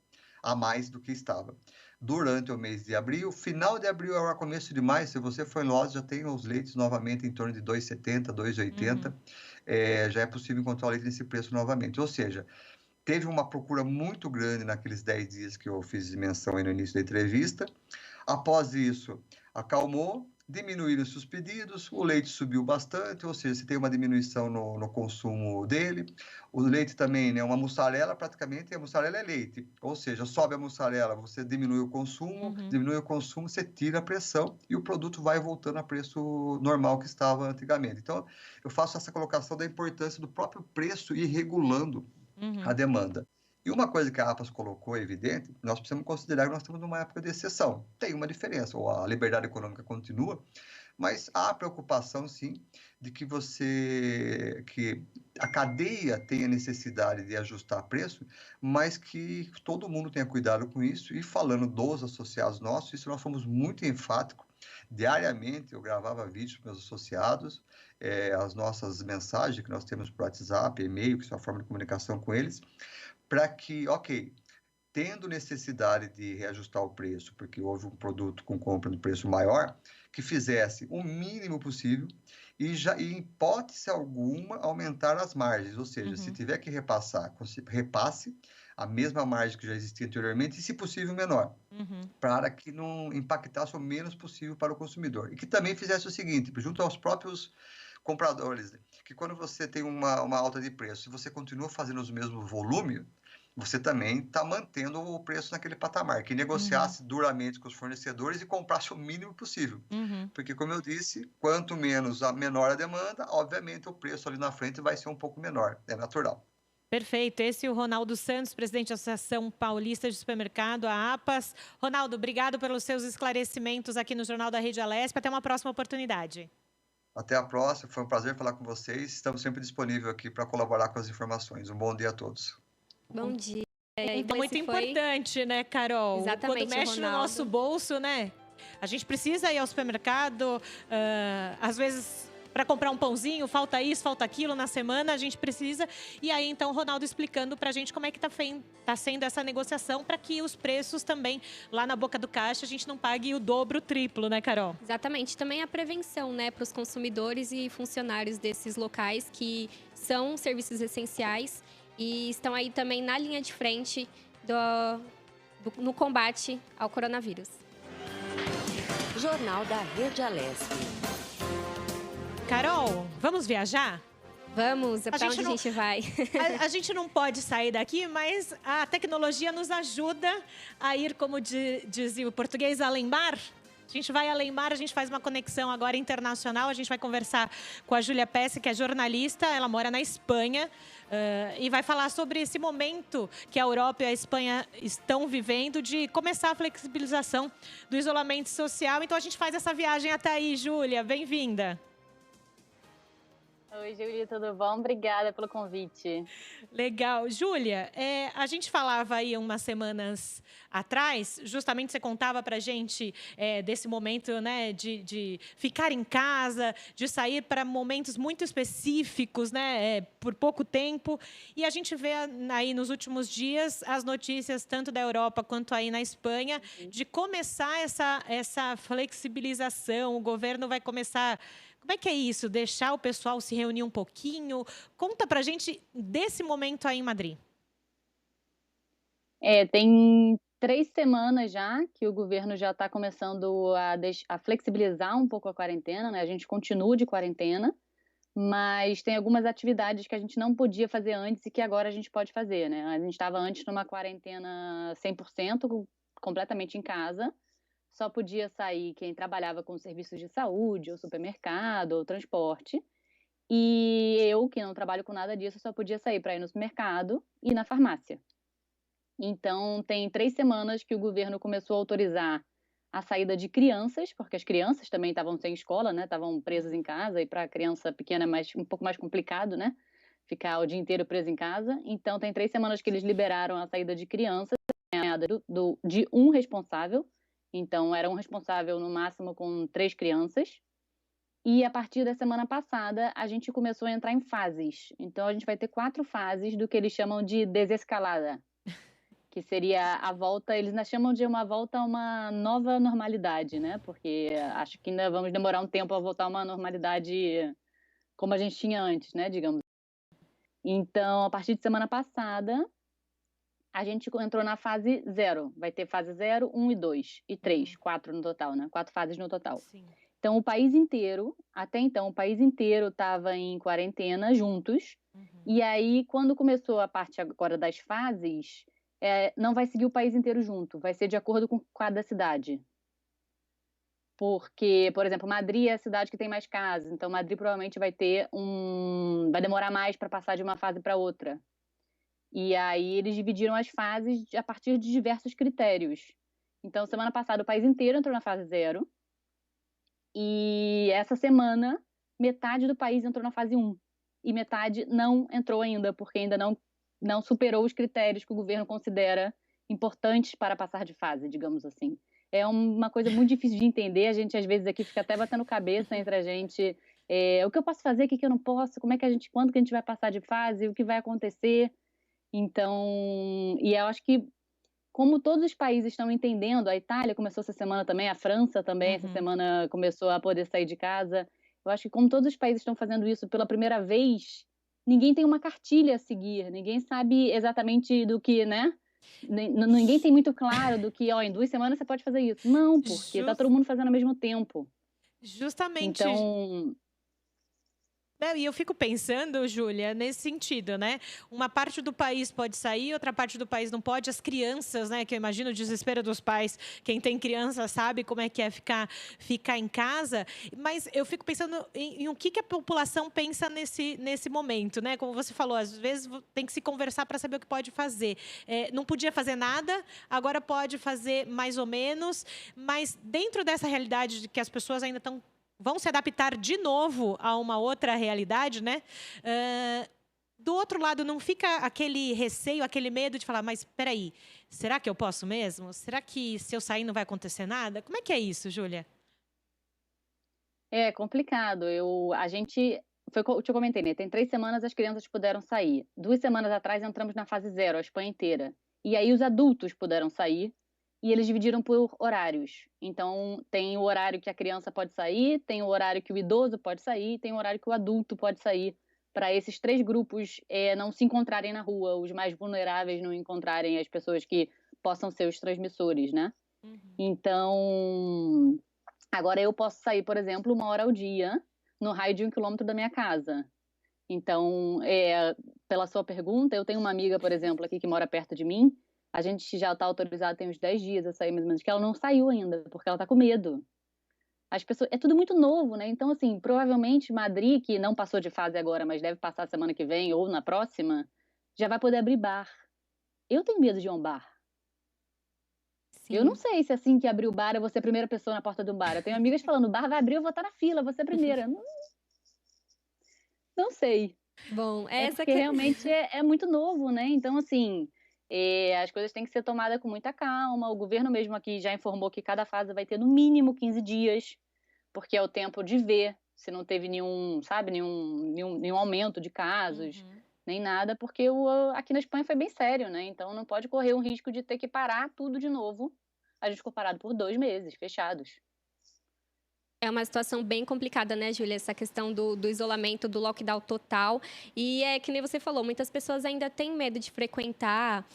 a mais do que estava. Durante o mês de abril, final de abril, agora começo de maio, se você for em lojas, já tem os leites novamente em torno de R$ 2,70, R$ 2,80. Já é possível encontrar o leite nesse preço novamente. Ou seja, teve uma procura muito grande naqueles 10 dias que eu fiz menção aí no início da entrevista. Após isso, acalmou, diminuíram-se os pedidos, o leite subiu bastante, ou seja, você tem uma diminuição no consumo dele. O leite também, né, uma mussarela, praticamente, a mussarela é leite, ou seja, sobe a mussarela, você diminui o consumo, você tira a pressão e o produto vai voltando a preço normal que estava antigamente. Então, eu faço essa colocação da importância do próprio preço ir regulando a demanda. E uma coisa que a APAS colocou, é evidente, nós precisamos considerar que nós estamos numa época de exceção. Tem uma diferença, ou a liberdade econômica continua, mas há a preocupação, sim, de que a cadeia tenha necessidade de ajustar preço, mas que todo mundo tenha cuidado com isso. E falando dos associados nossos, isso nós fomos muito enfáticos. Diariamente eu gravava vídeos para meus associados, as nossas mensagens que nós temos por WhatsApp, e-mail, que é a forma de comunicação com eles, para que, tendo necessidade de reajustar o preço, porque houve um produto com compra de preço maior, que fizesse o mínimo possível e, em hipótese alguma, aumentar as margens. Ou seja, se tiver que repassar, repasse a mesma margem que já existia anteriormente e, se possível, menor, para que não impactasse o menos possível para o consumidor. E que também fizesse o seguinte, junto aos próprios compradores, que quando você tem uma alta de preço, se você continua fazendo o mesmo volume, você também está mantendo o preço naquele patamar, que negociasse duramente com os fornecedores e comprasse o mínimo possível. Porque, como eu disse, quanto menor a demanda, obviamente o preço ali na frente vai ser um pouco menor, é natural. Perfeito. Esse é o Ronaldo Santos, presidente da Associação Paulista de Supermercado, a APAS. Ronaldo, obrigado pelos seus esclarecimentos aqui no Jornal da Rede Alesp. Até uma próxima oportunidade. Até a próxima, foi um prazer falar com vocês. Estamos sempre disponíveis aqui para colaborar com as informações. Um bom dia a todos. Bom dia. Então, muito importante, né, Carol? Exatamente, quando mexe no nosso bolso, né? A gente precisa ir ao supermercado, às vezes, para comprar um pãozinho, falta isso, falta aquilo na semana, a gente precisa. E aí, então, o Ronaldo explicando para a gente como é que tá sendo essa negociação para que os preços também, lá na boca do caixa, a gente não pague o dobro, o triplo, né, Carol? Exatamente. Também a prevenção, né, para os consumidores e funcionários desses locais que são serviços essenciais e estão aí também na linha de frente no combate ao coronavírus. Jornal da Rede Alesp. Carol, vamos viajar? Vamos, para onde a gente vai? A gente não pode sair daqui, mas a tecnologia nos ajuda a ir, como dizia o português, além mar. A gente vai além mar, a gente faz uma conexão agora internacional. A gente vai conversar com a Júlia Pesce, que é jornalista, ela mora na Espanha. E vai falar sobre esse momento que a Europa e a Espanha estão vivendo de começar a flexibilização do isolamento social. Então a gente faz essa viagem até aí, Júlia. Bem-vinda. Oi, Júlia, tudo bom? Obrigada pelo convite. Legal. Júlia, a gente falava aí umas semanas atrás, justamente você contava pra gente desse momento, né, de ficar em casa, de sair para momentos muito específicos, né, por pouco tempo. E a gente vê aí nos últimos dias as notícias, tanto da Europa quanto aí na Espanha, de começar essa flexibilização. O governo vai começar. Como é que é isso? Deixar o pessoal se reunir um pouquinho? Conta pra gente desse momento aí em Madrid. Tem 3 semanas já que o governo já está começando a flexibilizar um pouco a quarentena, né, a gente continua de quarentena, mas tem algumas atividades que a gente não podia fazer antes e que agora a gente pode fazer, né. A gente estava antes numa quarentena 100%, completamente em casa, só podia sair quem trabalhava com serviços de saúde, ou supermercado, ou transporte. E eu, que não trabalho com nada disso, só podia sair para ir no supermercado e na farmácia. Então, tem 3 semanas que o governo começou a autorizar a saída de crianças, porque as crianças também estavam sem escola, né, estavam presas em casa, e para criança pequena é um pouco mais complicado, né, ficar o dia inteiro presa em casa. Então, tem 3 semanas que eles liberaram a saída de crianças, de um responsável. Então, era um responsável no máximo com 3 crianças. E a partir da semana passada, a gente começou a entrar em fases. Então, a gente vai ter 4 fases do que eles chamam de desescalada, que seria a volta, eles ainda chamam de uma volta a uma nova normalidade, né? Porque acho que ainda vamos demorar um tempo a voltar a uma normalidade como a gente tinha antes, né? Digamos. Então, a partir de semana passada, a gente entrou na fase 0. Vai ter fase 0, 1 e 2. E 3, 4 no total, né? 4 fases no total. Sim. Então, o país inteiro, até então, o país inteiro estava em quarentena juntos. E aí, quando começou a parte agora das fases, não vai seguir o país inteiro junto, vai ser de acordo com cada cidade. Porque, por exemplo, Madrid é a cidade que tem mais casos, então Madrid provavelmente vai demorar mais para passar de uma fase para outra. E aí eles dividiram as fases a partir de diversos critérios. Então, semana passada o país inteiro entrou na fase 0. E essa semana, metade do país entrou na fase 1. E metade não entrou ainda, porque ainda não superou os critérios que o governo considera importantes para passar de fase, digamos assim. É uma coisa muito difícil de entender, a gente às vezes aqui fica até batendo cabeça entre a gente, o que eu posso fazer, o que eu não posso, quando que a gente vai passar de fase, o que vai acontecer. Então, e eu acho que como todos os países estão entendendo, a Itália começou essa semana também, a França também essa semana começou a poder sair de casa. Eu acho que como todos os países estão fazendo isso pela primeira vez, ninguém tem uma cartilha a seguir, ninguém sabe exatamente do que, né? Ninguém tem muito claro do que, em 2 semanas você pode fazer isso. Não, porque tá todo mundo fazendo ao mesmo tempo. Justamente. Então, E eu fico pensando, Júlia, nesse sentido, né? Uma parte do país pode sair, outra parte do país não pode. As crianças, né? Que eu imagino o desespero dos pais. Quem tem criança sabe como é que é ficar em casa. Mas eu fico pensando em o que a população pensa nesse momento, né? Como você falou, às vezes tem que se conversar para saber o que pode fazer. Não podia fazer nada, agora pode fazer mais ou menos. Mas dentro dessa realidade de que as pessoas ainda vão se adaptar de novo a uma outra realidade, né? Do outro lado, não fica aquele receio, aquele medo de falar, mas espera aí, será que eu posso mesmo? Será que se eu sair não vai acontecer nada? Como é que é isso, Júlia? é complicado. Foi o que eu comentei, né? Tem 3 semanas as crianças puderam sair. 2 semanas atrás entramos na fase 0, a Espanha inteira. E aí os adultos puderam sair e eles dividiram por horários. Então, tem o horário que a criança pode sair, tem o horário que o idoso pode sair, tem o horário que o adulto pode sair, para esses 3 grupos não se encontrarem na rua, os mais vulneráveis não encontrarem as pessoas que possam ser os transmissores, né? Então, agora eu posso sair, por exemplo, 1 hora ao dia, no raio de 1 quilômetro da minha casa. Então, pela sua pergunta, eu tenho uma amiga, por exemplo, aqui que mora perto de mim, a gente já está autorizado tem uns 10 dias a sair mais ou menos, que ela não saiu ainda, porque ela está com medo. As pessoas, é tudo muito novo, né? Então, assim, provavelmente Madrid, que não passou de fase agora, mas deve passar semana que vem ou na próxima, já vai poder abrir bar. Eu tenho medo de ir a um bar. Sim. Eu não sei se assim que abrir o bar, eu vou ser a primeira pessoa na porta do bar. Eu tenho amigas falando, o bar vai abrir, eu vou estar na fila, vou ser a primeira. Não sei. Bom, É essa porque que realmente é muito novo, né, então assim, as coisas têm que ser tomadas com muita calma, o governo mesmo aqui já informou que cada fase vai ter no mínimo 15 dias, porque é o tempo de ver se não teve nenhum, sabe, nenhum aumento de casos, Uhum. nem nada, porque aqui na Espanha foi bem sério, né, então não pode correr o risco de ter que parar tudo de novo. A gente ficou parado por 2 meses fechados. é uma situação bem complicada, né, Júlia? Essa questão do isolamento, do lockdown total. E é que nem você falou, muitas pessoas ainda têm medo de frequentar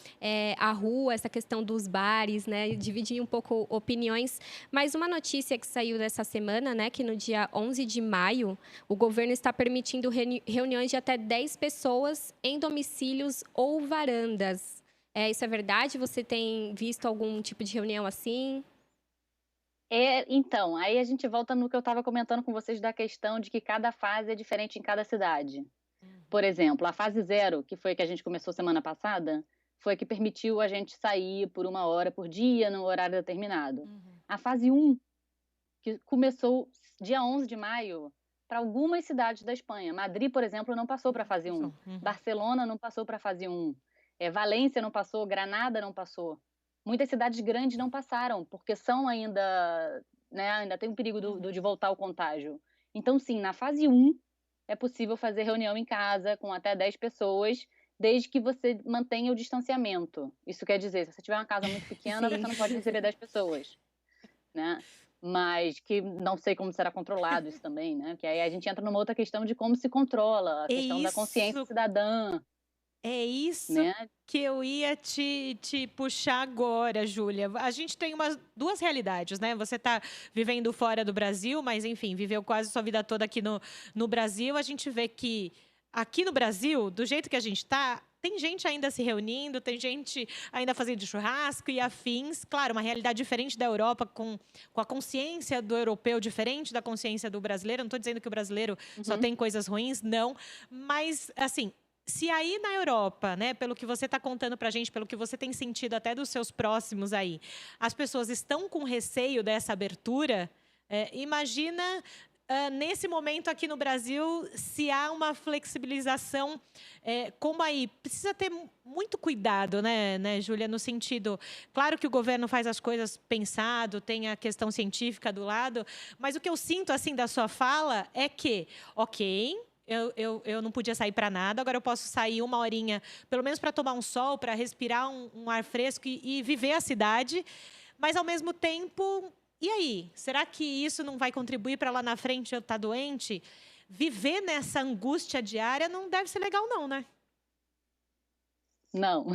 a rua, essa questão dos bares, né? Dividir um pouco opiniões. Mas uma notícia que saiu dessa semana, né, que no dia 11 de maio, o governo está permitindo reuniões de até 10 pessoas em domicílios ou varandas. Isso é verdade? Você tem visto algum tipo de reunião assim? Então, aí a gente volta no que eu estava comentando com vocês da questão de que cada fase é diferente em cada cidade. Por exemplo, a fase 0, que foi a que a gente começou semana passada, foi a que permitiu a gente sair por 1 hora por dia, num horário determinado. A fase 1, que começou dia 11 de maio, para algumas cidades da Espanha. Madrid, por exemplo, não passou para a fase 1. Barcelona não passou para a fase 1. Valência não passou, Granada não passou. Muitas cidades grandes não passaram, porque são ainda, né, ainda tem um perigo de voltar o contágio. Então, sim, na fase 1, é possível fazer reunião em casa com até 10 pessoas, desde que você mantenha o distanciamento. Isso quer dizer, se você tiver uma casa muito pequena, Sim. você não pode receber 10 pessoas, né. Mas que não sei como será controlado isso também, né, que aí a gente entra numa outra questão de como se controla, a É questão da consciência isso cidadã, É isso né. que eu ia te puxar agora, Júlia. A gente tem duas realidades, né? Você está vivendo fora do Brasil, mas enfim, viveu quase sua vida toda aqui no Brasil. A gente vê que aqui no Brasil, do jeito que a gente está, tem gente ainda se reunindo, tem gente ainda fazendo churrasco e afins. Claro, uma realidade diferente da Europa, com a consciência do europeu diferente da consciência do brasileiro. Não estou dizendo que o brasileiro só tem coisas ruins, não. Mas, assim, se aí na Europa, né, pelo que você está contando para a gente, pelo que você tem sentido até dos seus próximos aí, as pessoas estão com receio dessa abertura, imagina nesse momento aqui no Brasil, se há uma flexibilização, como aí. Precisa ter muito cuidado, né, Júlia, no sentido... Claro que o governo faz as coisas pensado, tem a questão científica do lado, mas o que eu sinto, assim, da sua fala é que, ok... Eu não podia sair para nada, agora eu posso sair 1 horinha, pelo menos para tomar um sol, para respirar um ar fresco e viver a cidade. Mas, ao mesmo tempo, e aí? Será que isso não vai contribuir para lá na frente eu estar doente? Viver nessa angústia diária não deve ser legal, não, né? Não.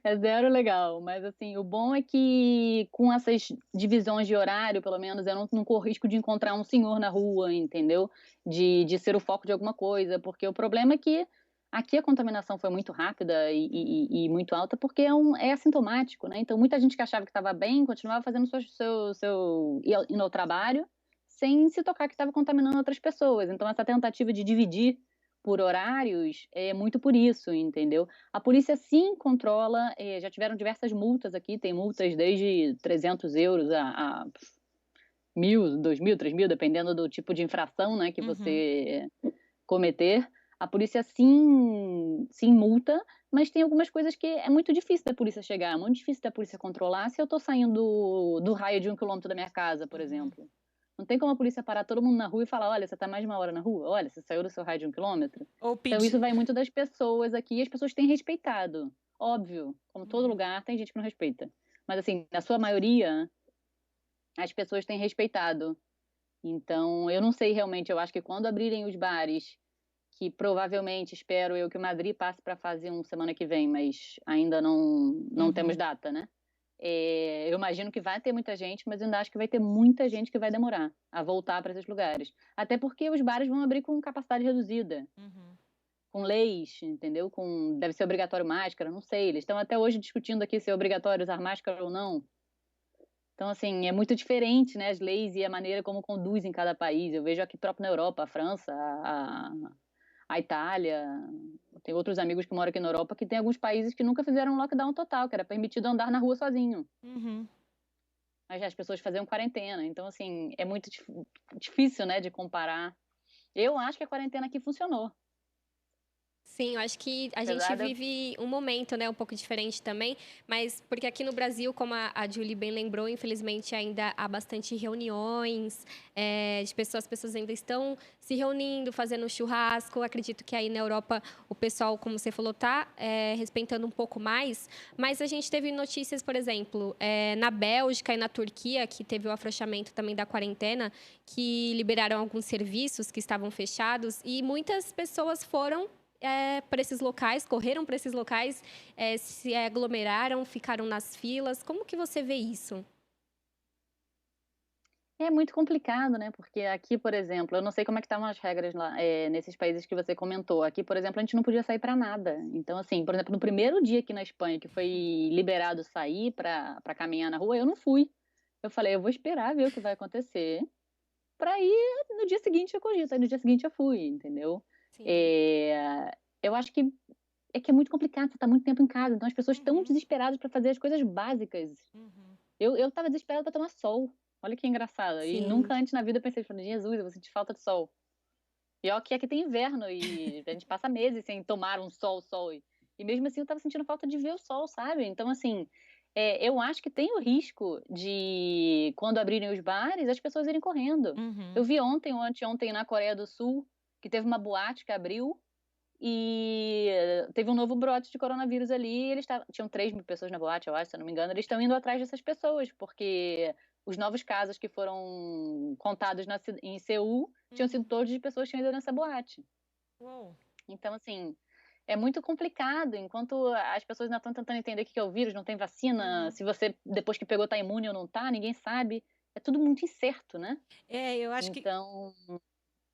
É zero legal, mas assim, o bom é que com essas divisões de horário, pelo menos, eu não corro risco de encontrar um senhor na rua, entendeu? De ser o foco de alguma coisa, porque o problema é que aqui a contaminação foi muito rápida e muito alta, porque é assintomático, né? Então, muita gente que achava que estava bem, continuava fazendo indo ao trabalho, sem se tocar que estava contaminando outras pessoas. Então, essa tentativa de dividir por horários é muito por isso, entendeu? A polícia sim controla, já tiveram diversas multas aqui, tem multas desde 300 euros a 1.000, 2.000, 3.000, dependendo do tipo de infração, né, que você cometer. A polícia sim multa, mas tem algumas coisas que é muito difícil da polícia chegar, é muito difícil da polícia controlar se eu estou saindo do raio de 1 quilômetro da minha casa, por exemplo. Não tem como a polícia parar todo mundo na rua e falar, olha, você está mais de 1 hora na rua? Olha, você saiu do seu raio de 1 quilômetro? Ou Então pedir... isso vai muito das pessoas aqui e as pessoas têm respeitado. Óbvio, como todo lugar, tem gente que não respeita. Mas assim, na sua maioria, as pessoas têm respeitado. Então, eu não sei realmente, eu acho que quando abrirem os bares, que provavelmente, espero eu, que o Madrid passe para a fase 1 semana que vem, mas ainda não temos data, né? Eu imagino que vai ter muita gente, mas eu ainda acho que vai ter muita gente que vai demorar a voltar para esses lugares. Até porque os bares vão abrir com capacidade reduzida, com leis, entendeu? Deve ser obrigatório máscara, não sei. Eles estão até hoje discutindo aqui se é obrigatório usar máscara ou não. Então, assim, é muito diferente, né, as leis e a maneira como conduzem cada país. Eu vejo aqui próprio na Europa, a França, a Itália. Tem outros amigos que moram aqui na Europa que tem alguns países que nunca fizeram um lockdown total, que era permitido andar na rua sozinho. Mas as pessoas faziam quarentena. Então, assim, é muito difícil, né, de comparar Eu acho que a quarentena aqui funcionou. Sim, eu acho que a gente Apesar de eu vive um momento, né, um pouco diferente também, mas porque aqui no Brasil, como a Julie bem lembrou, infelizmente ainda há bastante reuniões, de pessoas, as pessoas ainda estão se reunindo, fazendo churrasco. Acredito que aí na Europa o pessoal, como você falou, está respeitando um pouco mais, mas a gente teve notícias, por exemplo, na Bélgica e na Turquia, que teve o afrouxamento também da quarentena, que liberaram alguns serviços que estavam fechados e muitas pessoas foram para esses locais, correram para esses locais, se aglomeraram, ficaram nas filas. Como que você vê isso? É muito complicado, né? Porque aqui, por exemplo, eu não sei como é que estavam as regras lá, nesses países que você comentou. Aqui, por exemplo, a gente não podia sair para nada. Então, assim, por exemplo, no primeiro dia aqui na Espanha, que foi liberado sair para caminhar na rua, eu não fui. Eu falei, eu vou esperar ver o que vai acontecer para ir no dia seguinte eu cogito. Aí no dia seguinte eu fui, entendeu? Sim. Eu acho que é muito complicado, você tá muito tempo em casa, então as pessoas estão Uhum, desesperadas para fazer as coisas básicas. uhum. Eu estava desesperada para tomar sol. Olha que engraçado. E Sim. nunca antes na vida eu pensei, falei, Jesus, eu vou sentir falta de sol. E ó que aqui tem inverno e a gente passa meses sem tomar um sol. E mesmo assim eu estava sentindo falta de ver o sol, sabe? Então, assim, eu acho que tem o risco de, quando abrirem os bares, as pessoas irem correndo. Eu Uhum. vi ontem ou anteontem na Coreia do Sul que teve uma boate que abriu e teve um novo brote de coronavírus ali. Tinham 3.000 pessoas na boate, eu acho, se eu não me engano. Eles estão indo atrás dessas pessoas, porque os novos casos que foram contados em Seul tinham sido Uhum. todos de pessoas que tinham ido nessa boate. Uou. Então, assim, é muito complicado. Enquanto as pessoas ainda estão tentando entender o que é o vírus, não tem vacina, Uhum. se você, depois que pegou, tá imune ou não tá, ninguém sabe. É tudo muito incerto, né? Eu acho que Então,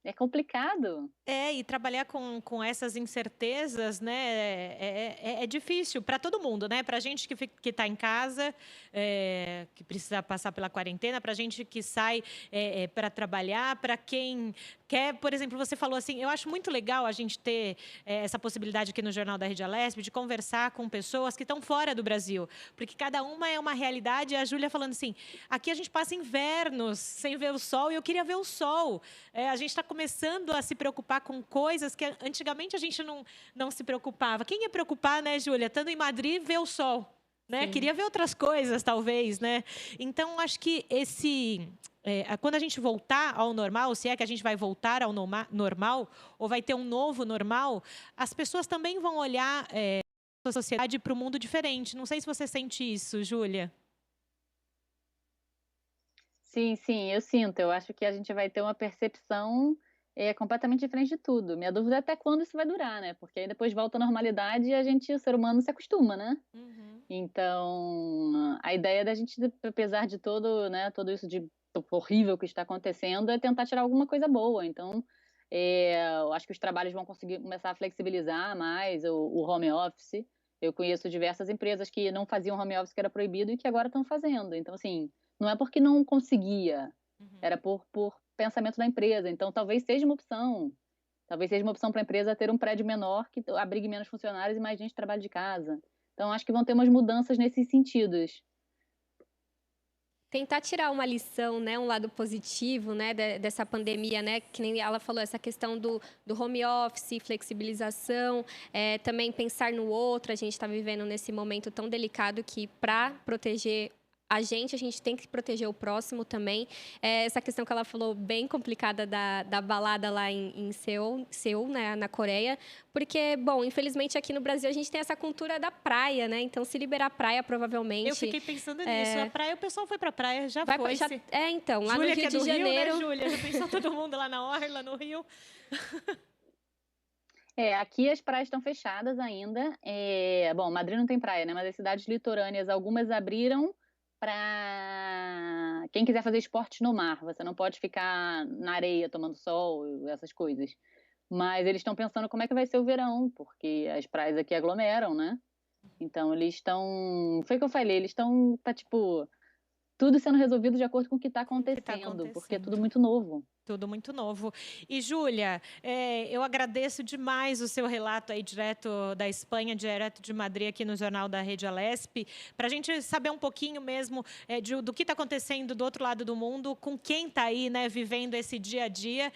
é complicado. e trabalhar com essas incertezas, né, é difícil para todo mundo, né? Para a gente que está em casa, que precisa passar pela quarentena, para a gente que sai para trabalhar, para quem quer, por exemplo, você falou assim, eu acho muito legal a gente ter essa possibilidade aqui no Jornal da Rede Alesp de conversar com pessoas que estão fora do Brasil, porque cada uma é uma realidade. E a Júlia falando assim, aqui a gente passa invernos sem ver o sol e eu queria ver o sol. A gente está começando a se preocupar com coisas que antigamente a gente não se preocupava. Quem ia preocupar, né, Júlia? Estando em Madrid, ver o sol. Né? Sim. Queria ver outras coisas, talvez, né? Então, acho que quando a gente voltar ao normal, se é que a gente vai voltar ao normal, ou vai ter um novo normal, as pessoas também vão olhar a sociedade para o mundo diferente. Não sei se você sente isso, Júlia. Sim, eu sinto. Eu acho que a gente vai ter uma percepção completamente diferente de tudo. Minha dúvida é até quando isso vai durar, né? Porque aí depois volta à normalidade e o ser humano se acostuma, né? Uhum. Então, a ideia da gente, apesar de todo, né, tudo isso de horrível que está acontecendo, é tentar tirar alguma coisa boa. Então, eu acho que os trabalhos vão conseguir começar a flexibilizar mais o home office. Eu conheço diversas empresas que não faziam home office, que era proibido, e que agora estão fazendo. Então, assim, não é porque não conseguia, Uhum. era por pensamento da empresa. Então, talvez seja uma opção. Talvez seja uma opção para a empresa ter um prédio menor que abrigue menos funcionários e mais gente trabalhe de casa. Então, acho que vão ter umas mudanças nesses sentidos. Tentar tirar uma lição, né, um lado positivo, né, dessa pandemia, né, que nem ela falou, essa questão do home office, flexibilização, também pensar no outro. A gente está vivendo nesse momento tão delicado que, para proteger a gente tem que proteger o próximo também. Essa questão que ela falou, bem complicada da balada lá em Seul, né, na Coreia, porque, bom, infelizmente aqui no Brasil a gente tem essa cultura da praia, né? Então, se liberar a praia, provavelmente... Eu fiquei pensando nisso. A praia, o pessoal foi pra praia, já vai, foi. então, lá Júlia, no que Rio é de do Janeiro... Rio, né, Júlia? Já pensou todo mundo lá na orla, no Rio? Aqui as praias estão fechadas ainda. Bom, Madrid não tem praia, né? Mas as cidades litorâneas, algumas abriram para quem quiser fazer esporte no mar. Você não pode ficar na areia tomando sol, essas coisas. Mas eles estão pensando como é que vai ser o verão, porque as praias aqui aglomeram, né? Então eles estão. Foi o que eu falei, eles estão. Tá tipo. Tudo sendo resolvido de acordo com o que está Com o que está acontecendo, porque é tudo acontecendo. muito novo. Tudo muito novo. E, Júlia, eu agradeço demais o seu relato aí direto da Espanha, direto de Madrid, aqui no Jornal da Rede Alesp, para a gente saber um pouquinho mesmo do que está acontecendo do outro lado do mundo, com quem está aí, né, vivendo esse dia a dia,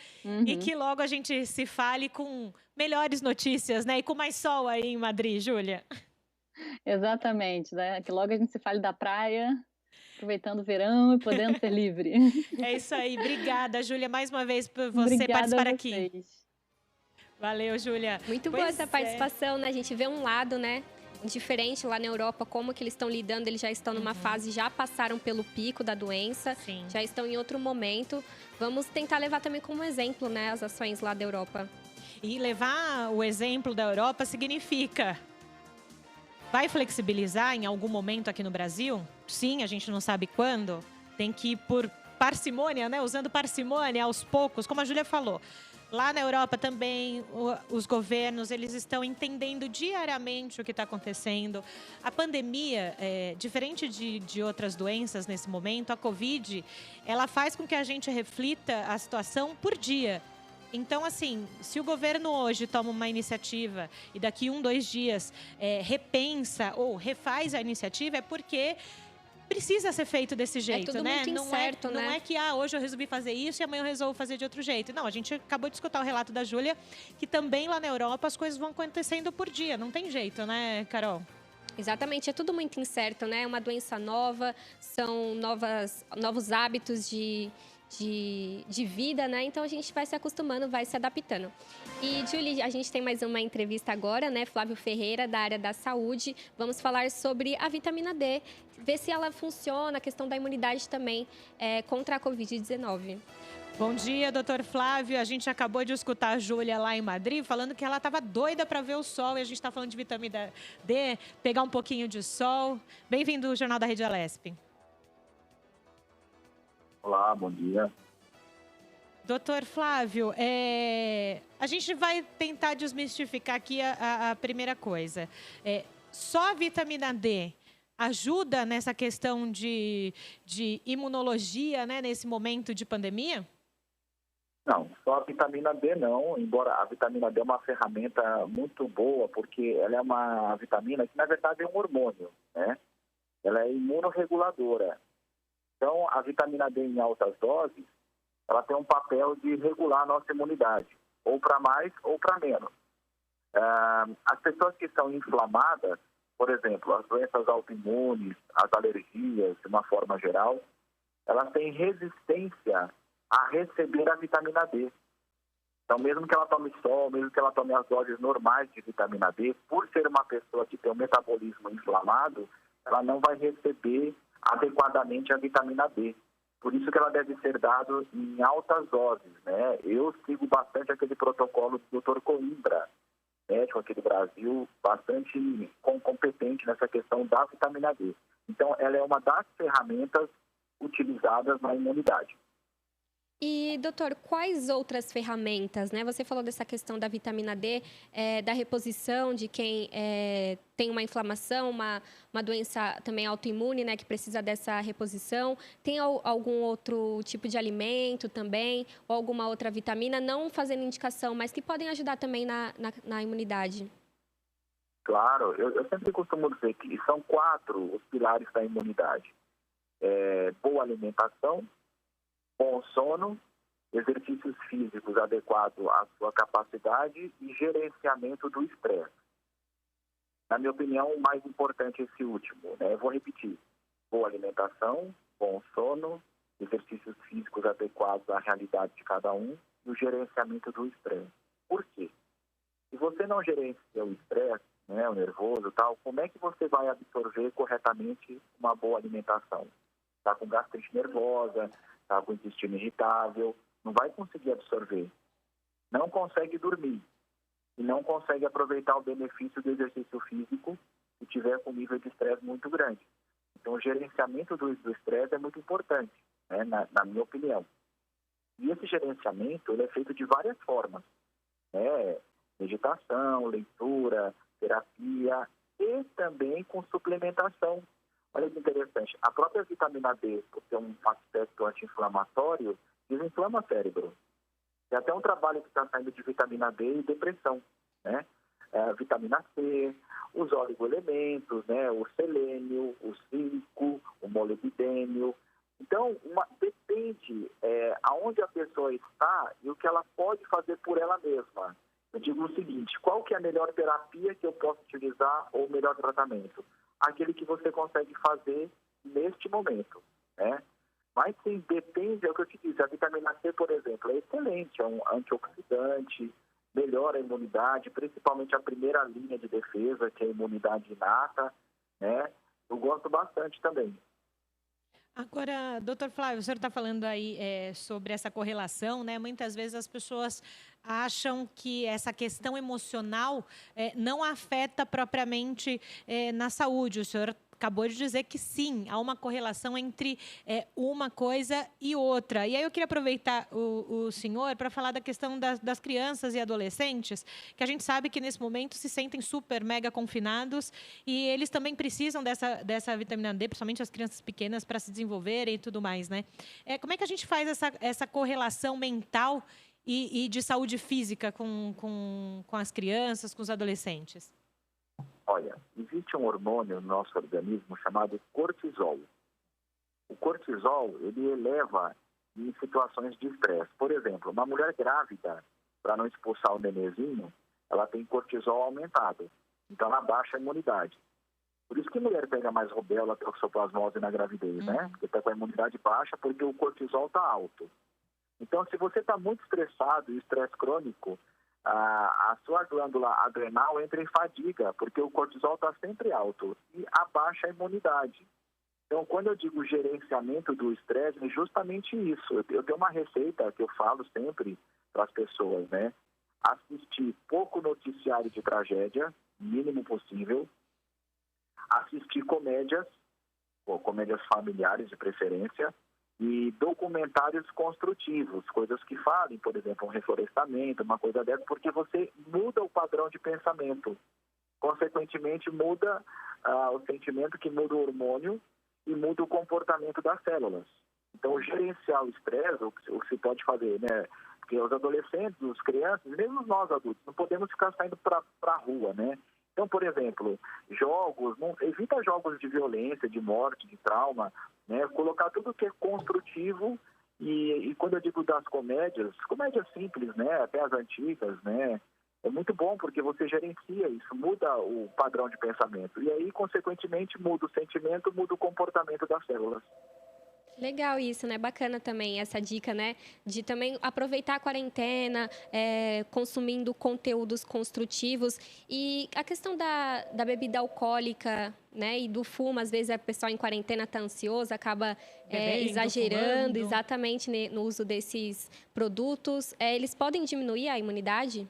e que logo a gente se fale com melhores notícias, né, e com mais sol aí em Madrid, Júlia. Exatamente, né? Que logo a gente se fale da praia, aproveitando o verão e podendo ser livre. É isso aí. Obrigada, Júlia, mais uma vez por você Obrigada participar a aqui. vocês. Valeu, Júlia. Muito boa essa participação, né? A gente vê um lado, né, diferente lá na Europa, como que eles estão lidando, eles já estão numa fase, já passaram pelo pico da doença, Sim. já estão em outro momento. Vamos tentar levar também como exemplo, né, as ações lá da Europa. E levar o exemplo da Europa significa... Vai flexibilizar em algum momento aqui no Brasil? Sim, a gente não sabe quando. Tem que ir por parcimônia, né? Usando parcimônia aos poucos, como a Júlia falou. Lá na Europa também, os governos, eles estão entendendo diariamente o que está acontecendo. A pandemia, diferente de outras doenças nesse momento, a Covid, ela faz com que a gente reflita a situação por dia. Então, assim, se o governo hoje toma uma iniciativa e daqui 2 dias repensa ou refaz a iniciativa, é porque precisa ser feito desse jeito, tudo né? muito incerto, né? Não é que hoje eu resolvi fazer isso e amanhã eu resolvo fazer de outro jeito. Não, a gente acabou de escutar o relato da Júlia, que também lá na Europa as coisas vão acontecendo por dia. Não tem jeito, né, Carol? Exatamente, é tudo muito incerto, né? É uma doença nova, são novos hábitos de vida, né? Então a gente vai se acostumando, vai se adaptando. E, Julie, a gente tem mais uma entrevista agora, né? Flávio Ferreira, da área da saúde. Vamos falar sobre a vitamina D, ver se ela funciona, a questão da imunidade também contra a Covid-19. Bom dia, doutor Flávio. A gente acabou de escutar a Júlia lá em Madrid falando que ela estava doida para ver o sol e a gente está falando de vitamina D, pegar um pouquinho de sol. Bem-vindo ao Jornal da Rede Alesp. Olá, bom dia. Doutor Flávio, a gente vai tentar desmistificar aqui a primeira coisa. Só a vitamina D ajuda nessa questão de imunologia, né, nesse momento de pandemia? Não, só a vitamina D não, embora a vitamina D é uma ferramenta muito boa, porque ela é uma vitamina que, na verdade, é um hormônio, né? Ela é imunorreguladora. Então, a vitamina D em altas doses, ela tem um papel de regular a nossa imunidade, ou para mais ou para menos. As pessoas que estão inflamadas, por exemplo, as doenças autoimunes, as alergias, de uma forma geral, elas têm resistência a receber a vitamina D. Então, mesmo que ela tome sol, mesmo que ela tome as doses normais de vitamina D, por ser uma pessoa que tem um metabolismo inflamado, ela não vai receber adequadamente a vitamina D. Por isso que ela deve ser dada em altas doses, né? Eu sigo bastante aquele protocolo do Dr. Coimbra, médico aqui do Brasil, bastante competente nessa questão da vitamina D. Então, ela é uma das ferramentas utilizadas na imunidade. E, doutor, quais outras ferramentas, né? Você falou dessa questão da vitamina D, da reposição de quem tem uma inflamação, uma doença também autoimune, né? Que precisa dessa reposição. Tem algum outro tipo de alimento também, ou alguma outra vitamina, não fazendo indicação, mas que podem ajudar também na imunidade? Claro, eu sempre costumo dizer que são 4 os pilares da imunidade. Boa alimentação, bom sono, exercícios físicos adequados à sua capacidade e gerenciamento do estresse. Na minha opinião, o mais importante é esse último, né? Eu vou repetir. Boa alimentação, bom sono, exercícios físicos adequados à realidade de cada um e o gerenciamento do estresse. Por quê? Se você não gerencia o estresse, né, o nervoso e tal, como é que você vai absorver corretamente uma boa alimentação? Está com gastrite nervosa, está com o intestino irritável, não vai conseguir absorver. Não consegue dormir. E não consegue aproveitar o benefício do exercício físico se tiver com nível de estresse muito grande. Então, o gerenciamento do estresse é muito importante, né, na minha opinião. E esse gerenciamento ele é feito de várias formas, né? Meditação, leitura, terapia e também com suplementação. Olha que interessante, a própria vitamina D, por ter um aspecto anti-inflamatório, desinflama o cérebro. Tem até um trabalho que está saindo de vitamina D e depressão, né? Vitamina C, os oligoelementos, né? O selênio, o zinco, o molibdênio. Então, depende aonde a pessoa está e o que ela pode fazer por ela mesma. Eu digo o seguinte, qual que é a melhor terapia que eu posso utilizar ou o melhor tratamento? Aquele que você consegue fazer neste momento, né? Mas sim, depende, é o que eu te disse, a vitamina C, por exemplo, é excelente, é um antioxidante, melhora a imunidade, principalmente a primeira linha de defesa, que é a imunidade inata, né? Eu gosto bastante também. Agora, doutor Flávio, o senhor está falando aí sobre essa correlação, né? Muitas vezes as pessoas acham que essa questão emocional não afeta propriamente na saúde. O senhor acabou de dizer que sim, há uma correlação entre uma coisa e outra. E aí eu queria aproveitar o senhor para falar da questão das crianças e adolescentes, que a gente sabe que nesse momento se sentem super, mega confinados e eles também precisam dessa vitamina D, principalmente as crianças pequenas, para se desenvolverem e tudo mais, né? Como é que a gente faz essa correlação mental e de saúde física com as crianças, com os adolescentes? Olha, existe um hormônio no nosso organismo chamado cortisol. O cortisol, ele eleva em situações de estresse. Por exemplo, uma mulher grávida, para não expulsar o nenenzinho, ela tem cortisol aumentado. Então, ela baixa a imunidade. Por isso que a mulher pega mais rubéola, toxoplasmose na gravidez, né? Porque está com a imunidade baixa porque o cortisol está alto. Então, se você está muito estressado e estresse crônico, a sua glândula adrenal entra em fadiga, porque o cortisol está sempre alto e abaixa a imunidade. Então, quando eu digo gerenciamento do estresse, é justamente isso. Eu tenho uma receita que eu falo sempre para as pessoas, né? Assistir pouco noticiário de tragédia, mínimo possível. Assistir comédias, ou comédias familiares de preferência, e documentários construtivos, coisas que falem, por exemplo, um reflorestamento, uma coisa dessa, porque você muda o padrão de pensamento. Consequentemente, muda o sentimento, que muda o hormônio e muda o comportamento das células. Então, gerenciar o estresse, o que se pode fazer, né? Porque os adolescentes, os crianças, mesmo nós adultos, não podemos ficar saindo para a rua, né? Então, por exemplo, evita jogos de violência, de morte, de trauma, né? Colocar tudo que é construtivo e quando eu digo das comédias simples, né? Até as antigas, né? É muito bom porque você gerencia isso, muda o padrão de pensamento e aí, consequentemente, muda o sentimento, muda o comportamento das células. Legal isso, né? Bacana também essa dica, né? De também aproveitar a quarentena, consumindo conteúdos construtivos. E a questão da bebida alcoólica, né? E do fumo, às vezes a pessoa em quarentena está ansiosa, acaba exagerando exatamente no uso desses produtos. Eles podem diminuir a imunidade?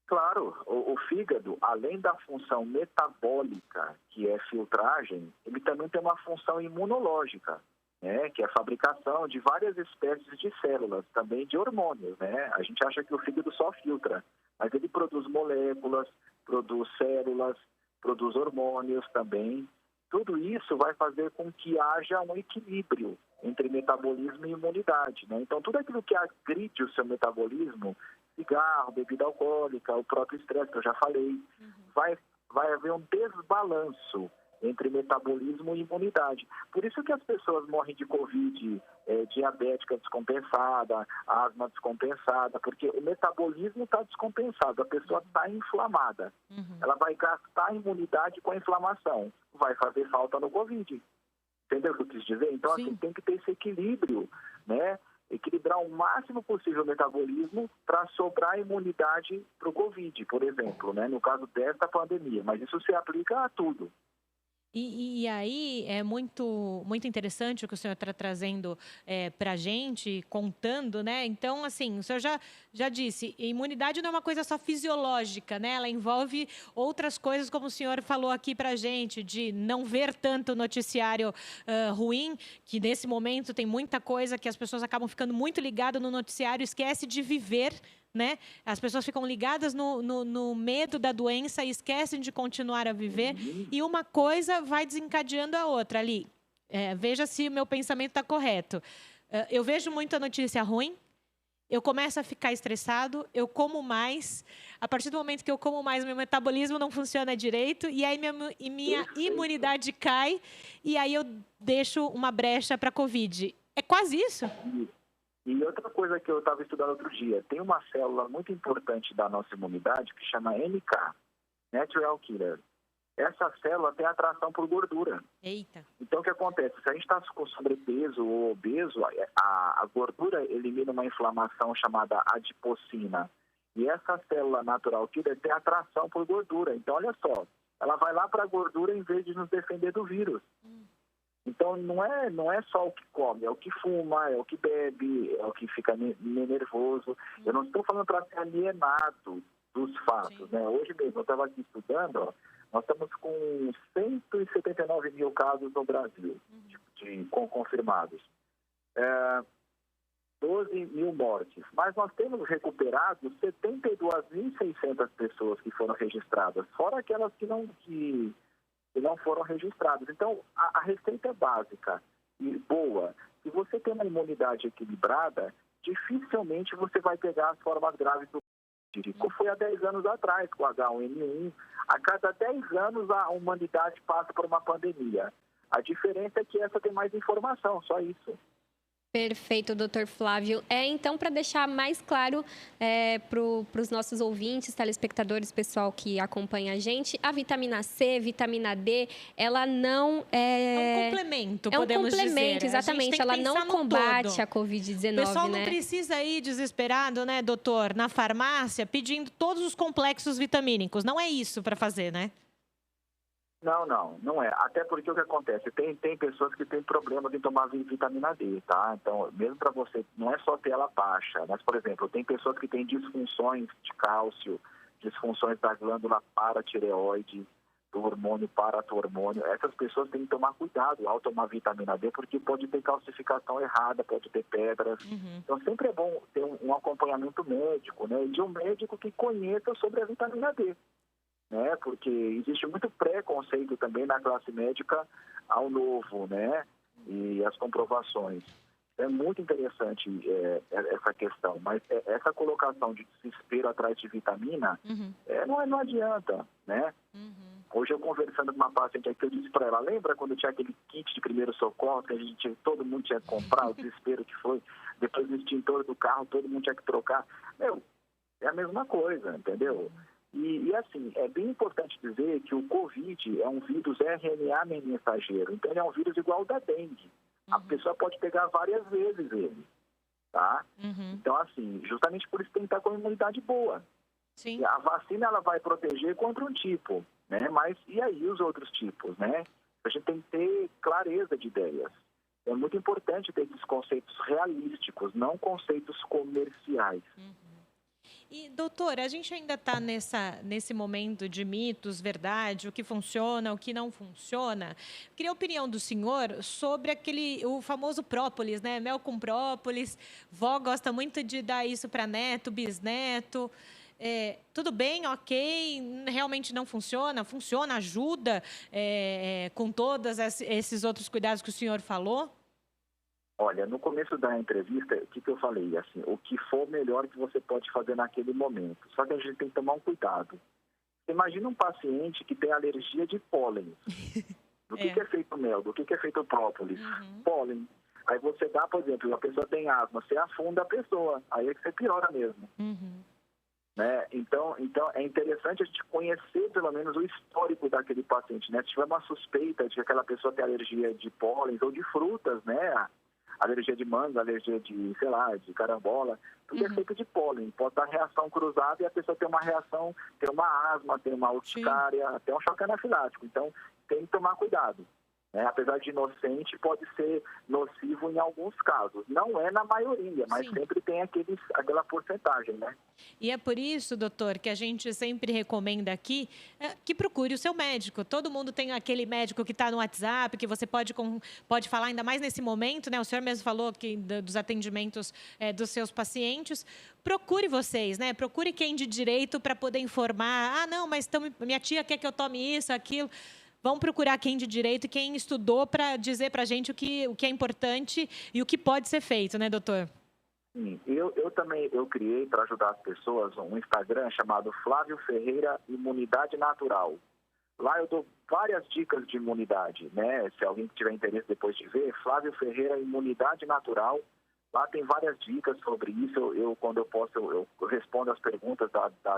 Claro, o fígado, além da função metabólica, que é filtragem, ele também tem uma função imunológica, né, que é a fabricação de várias espécies de células, também de hormônios, né? A gente acha que o fígado só filtra, mas ele produz moléculas, produz células, produz hormônios também. Tudo isso vai fazer com que haja um equilíbrio entre metabolismo e imunidade, né? Então, tudo aquilo que agride o seu metabolismo, cigarro, bebida alcoólica, o próprio estresse, que eu já falei, vai haver um desbalanço entre metabolismo e imunidade. Por isso que as pessoas morrem de Covid, diabética descompensada, asma descompensada, porque o metabolismo está descompensado, a pessoa está inflamada. Ela vai gastar a imunidade com a inflamação, vai fazer falta no Covid. Entendeu o que eu quis dizer? Então, assim, tem que ter esse equilíbrio, né? Equilibrar o máximo possível o metabolismo para sobrar imunidade para o Covid, por exemplo, né? No caso desta pandemia. Mas isso se aplica a tudo. E aí é muito interessante o que o senhor está trazendo para a gente, contando, né? Então, assim, o senhor já disse, imunidade não é uma coisa só fisiológica, né? Ela envolve outras coisas, como o senhor falou aqui para a gente, de não ver tanto noticiário ruim, que nesse momento tem muita coisa que as pessoas acabam ficando muito ligadas no noticiário, esquece de viver, né? As pessoas ficam ligadas no medo da doença e esquecem de continuar a viver. E uma coisa vai desencadeando a outra ali. Veja se o meu pensamento está correto. Eu vejo muita notícia ruim, eu começo a ficar estressado, eu como mais. A partir do momento que eu como mais, meu metabolismo não funciona direito e aí minha imunidade cai e aí eu deixo uma brecha para a Covid. É quase isso? E outra coisa que eu estava estudando outro dia, tem uma célula muito importante da nossa imunidade que chama NK, Natural Killer. Essa célula tem atração por gordura. Eita. Então, o que acontece? Se a gente está com sobrepeso ou obeso, a gordura elimina uma inflamação chamada adipocina. E essa célula natural killer tem atração por gordura. Então, olha só, ela vai lá para a gordura em vez de nos defender do vírus. Então, não é só o que come, é o que fuma, é o que bebe, é o que fica nervoso. Eu não estou falando para ser alienado dos fatos, né? Hoje mesmo, eu estava aqui estudando, ó, nós estamos com 179 mil casos no Brasil, confirmados. 12 mil mortes. Mas nós temos recuperado 72.600 pessoas que foram registradas, fora aquelas que não foram registradas. Então, a receita é básica e boa. Se você tem uma imunidade equilibrada, dificilmente você vai pegar as formas graves do como foi há 10 anos atrás com o H1N1. A cada 10 anos a humanidade passa por uma pandemia. A diferença é que essa tem mais informação, só isso. Perfeito, doutor Flávio. Então, para deixar mais claro para os nossos ouvintes, telespectadores, pessoal que acompanha a gente, a vitamina C, vitamina D, ela não é um complemento, podemos dizer. É um complemento, exatamente. Ela não combate a Covid-19, O pessoal não precisa ir desesperado, né, doutor, na farmácia, pedindo todos os complexos vitamínicos. Não é isso para fazer, né? Não é. Até porque o que acontece? Tem pessoas que têm problemas em tomar vitamina D, tá? Então, mesmo para você, não é só ter ela baixa, mas, por exemplo, tem pessoas que têm disfunções de cálcio, disfunções da glândula paratireoide, do hormônio paratormônio. Essas pessoas têm que tomar cuidado ao tomar vitamina D, porque pode ter calcificação errada, pode ter pedras. Então, sempre é bom ter um acompanhamento médico, né? De um médico que conheça sobre a vitamina D. Né? Porque existe muito preconceito também na classe médica ao novo, né? E as comprovações. É muito interessante essa questão, mas essa colocação de desespero atrás de vitamina não adianta, né? Hoje eu conversando com uma paciente aqui, eu disse para ela, lembra quando tinha aquele kit de primeiro socorro que todo mundo tinha que comprar, o desespero que foi, depois do extintor do carro, todo mundo tinha que trocar. É a mesma coisa, entendeu? E assim, é bem importante dizer que o Covid é um vírus RNA mensageiro. Então, ele é um vírus igual ao da dengue. A pessoa pode pegar várias vezes ele, tá? Então, assim, justamente por isso tem que estar com a imunidade boa. Sim. A vacina, ela vai proteger contra um tipo, né? Mas e aí os outros tipos, né? A gente tem que ter clareza de ideias. É muito importante ter esses conceitos realísticos, não conceitos comerciais. E, doutor, a gente ainda está nesse momento de mitos, verdade, o que funciona, o que não funciona. Queria a opinião do senhor sobre o famoso própolis, né? Mel com própolis. Vó gosta muito de dar isso para neto, bisneto. Tudo bem, ok, realmente não funciona? Funciona, ajuda com todos esses outros cuidados que o senhor falou? Olha, no começo da entrevista, o que eu falei? Assim, o que for melhor que você pode fazer naquele momento. Só que a gente tem que tomar um cuidado. Imagina um paciente que tem alergia de pólen. Do que é feito mel? Do que é feito o própolis? Pólen. Aí você dá, por exemplo, a pessoa tem asma, você afunda a pessoa. Aí é que você piora mesmo. Né? Então, é interessante a gente conhecer pelo menos o histórico daquele paciente. Né? Se tiver uma suspeita de que aquela pessoa tem alergia de pólen ou de frutas, né? Alergia de manga, alergia de, sei lá, de carambola, tudo é feito de pólen. Pode dar reação cruzada e a pessoa tem uma reação, tem uma asma, tem uma urticária, até um choque anafilático. Então, tem que tomar cuidado. Né? Apesar de inocente, pode ser nocivo em alguns casos. Não é na maioria, mas sempre tem aquela porcentagem, né? E é por isso, doutor, que a gente sempre recomenda aqui que procure o seu médico. Todo mundo tem aquele médico que está no WhatsApp, que você pode falar, ainda mais nesse momento, né? O senhor mesmo falou que dos atendimentos dos seus pacientes. Procure vocês, né? Procure quem de direito para poder informar. Ah, não, mas minha tia quer que eu tome isso, aquilo. Vamos procurar quem de direito e quem estudou para dizer para a gente o que é importante e o que pode ser feito, né, doutor? Sim, eu também criei para ajudar as pessoas um Instagram chamado Flávio Ferreira Imunidade Natural. Lá eu dou várias dicas de imunidade, né? Se alguém tiver interesse depois de ver, Flávio Ferreira Imunidade Natural. Lá tem várias dicas sobre isso. Quando eu posso, eu respondo as perguntas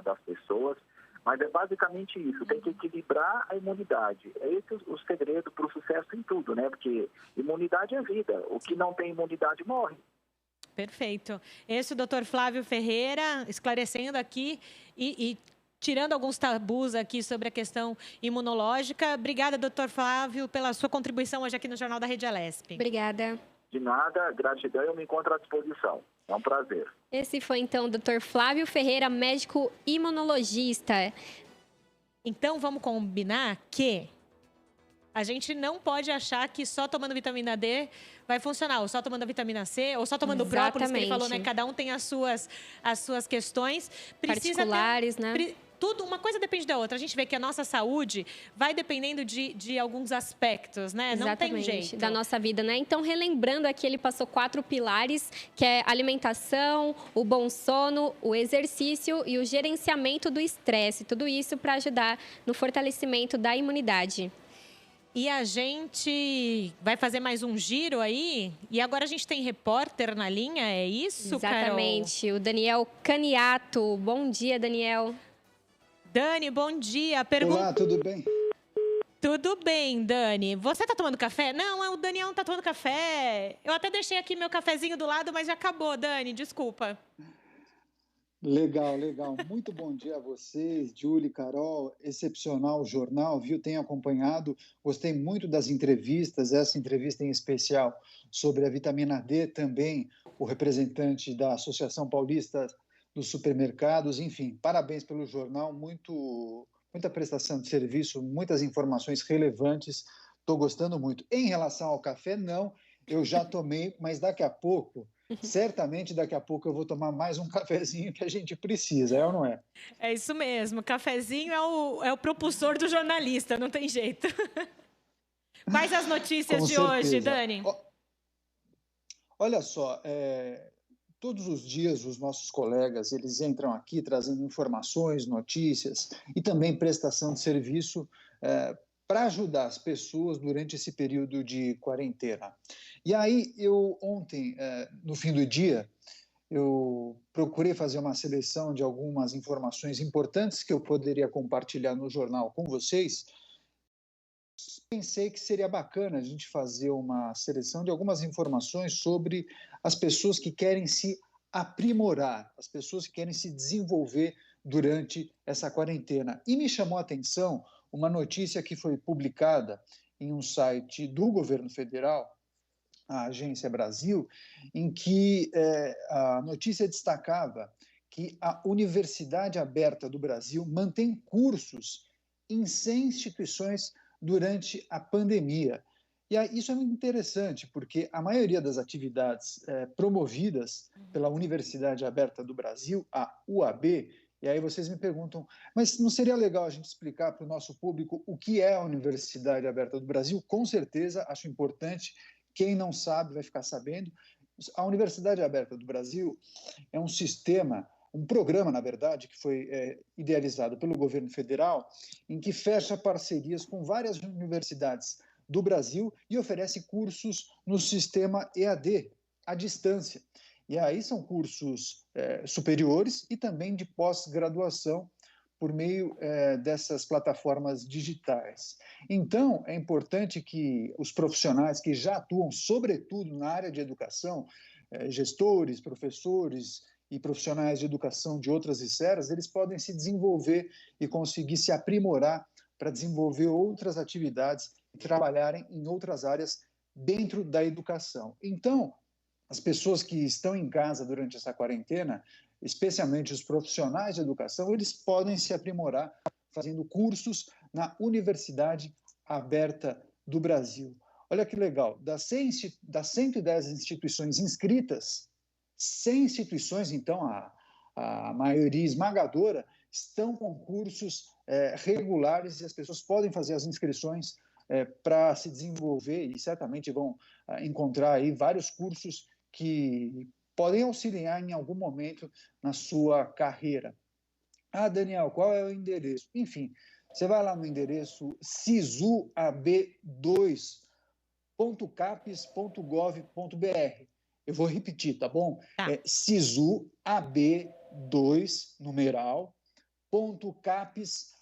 das pessoas. Mas é basicamente isso, tem que equilibrar a imunidade. É esse o segredo para o sucesso em tudo, né? Porque imunidade é vida. O que não tem imunidade morre. Perfeito. Esse é o doutor Flávio Ferreira, esclarecendo aqui e tirando alguns tabus aqui sobre a questão imunológica. Obrigada, doutor Flávio, pela sua contribuição hoje aqui no Jornal da Rede Alesp. Obrigada. De nada, gratidão, eu me encontro à disposição. É um prazer. Esse foi, então, o doutor Flávio Ferreira, médico imunologista. Então, vamos combinar que a gente não pode achar que só tomando vitamina D vai funcionar, ou só tomando vitamina C, ou só tomando própolis, que ele falou, né? Cada um tem as suas questões. Particulares, né? Uma coisa depende da outra. A gente vê que a nossa saúde vai dependendo de alguns aspectos, né? Exatamente, não tem jeito. Da nossa vida, né? Então, relembrando aqui, ele passou 4 pilares, que é alimentação, o bom sono, o exercício e o gerenciamento do estresse. Tudo isso para ajudar no fortalecimento da imunidade. E a gente vai fazer mais um giro aí. E agora a gente tem repórter na linha, é isso, Exatamente. Carol? O Daniel Caniato. Bom dia, Daniel. Dani, bom dia. Olá, tudo bem? Tudo bem, Dani. Você tá tomando café? Não, o Daniel não tá tomando café. Eu até deixei aqui meu cafezinho do lado, mas já acabou, Dani, desculpa. Legal. Muito bom dia a vocês, Julie, Carol. Excepcional o jornal, viu? Tenho acompanhado. Gostei muito das entrevistas, essa entrevista em especial sobre a vitamina D também, o representante da Associação Paulista dos Supermercados. Enfim, parabéns pelo jornal, muita prestação de serviço, muitas informações relevantes. Estou gostando muito. Em relação ao café, não, eu já tomei, mas certamente daqui a pouco eu vou tomar mais um cafezinho que a gente precisa, é ou não é? É isso mesmo, cafezinho é o propulsor do jornalista, não tem jeito. Quais as notícias de hoje, Dani? Olha só, todos os dias os nossos colegas, eles entram aqui trazendo informações, notícias e também prestação de serviço para ajudar as pessoas durante esse período de quarentena. E aí, eu ontem, no fim do dia, eu procurei fazer uma seleção de algumas informações importantes que eu poderia compartilhar no jornal com vocês. Pensei que seria bacana a gente fazer uma seleção de algumas informações sobre as pessoas que querem se aprimorar, as pessoas que querem se desenvolver durante essa quarentena. E me chamou a atenção uma notícia que foi publicada em um site do governo federal, a Agência Brasil, em que a notícia destacava que a Universidade Aberta do Brasil mantém cursos em 100 instituições durante a pandemia. E isso é muito interessante, porque a maioria das atividades promovidas pela Universidade Aberta do Brasil, a UAB, e aí vocês me perguntam, mas não seria legal a gente explicar para o nosso público o que é a Universidade Aberta do Brasil? Com certeza, acho importante. Quem não sabe vai ficar sabendo. A Universidade Aberta do Brasil é um sistema, um programa, na verdade, que foi idealizado pelo governo federal, em que fecha parcerias com várias universidades do Brasil e oferece cursos no sistema EAD, à distância. E aí são cursos superiores e também de pós-graduação por meio dessas plataformas digitais. Então, é importante que os profissionais que já atuam, sobretudo na área de educação, gestores, professores e profissionais de educação de outras esferas, eles podem se desenvolver e conseguir se aprimorar para desenvolver outras atividades e trabalharem em outras áreas dentro da educação. Então, as pessoas que estão em casa durante essa quarentena, especialmente os profissionais de educação, eles podem se aprimorar fazendo cursos na Universidade Aberta do Brasil. Olha que legal, das 110 instituições inscritas, 100 instituições, então, a maioria esmagadora, estão com cursos regulares e as pessoas podem fazer as inscrições para se desenvolver e certamente vão encontrar aí vários cursos que podem auxiliar em algum momento na sua carreira. Ah, Daniel, qual é o endereço? Enfim, você vai lá no endereço sisuab2.capes.gov.br. Eu vou repetir, tá bom? Tá. É sisuab2, numeral, .capes.gov.br.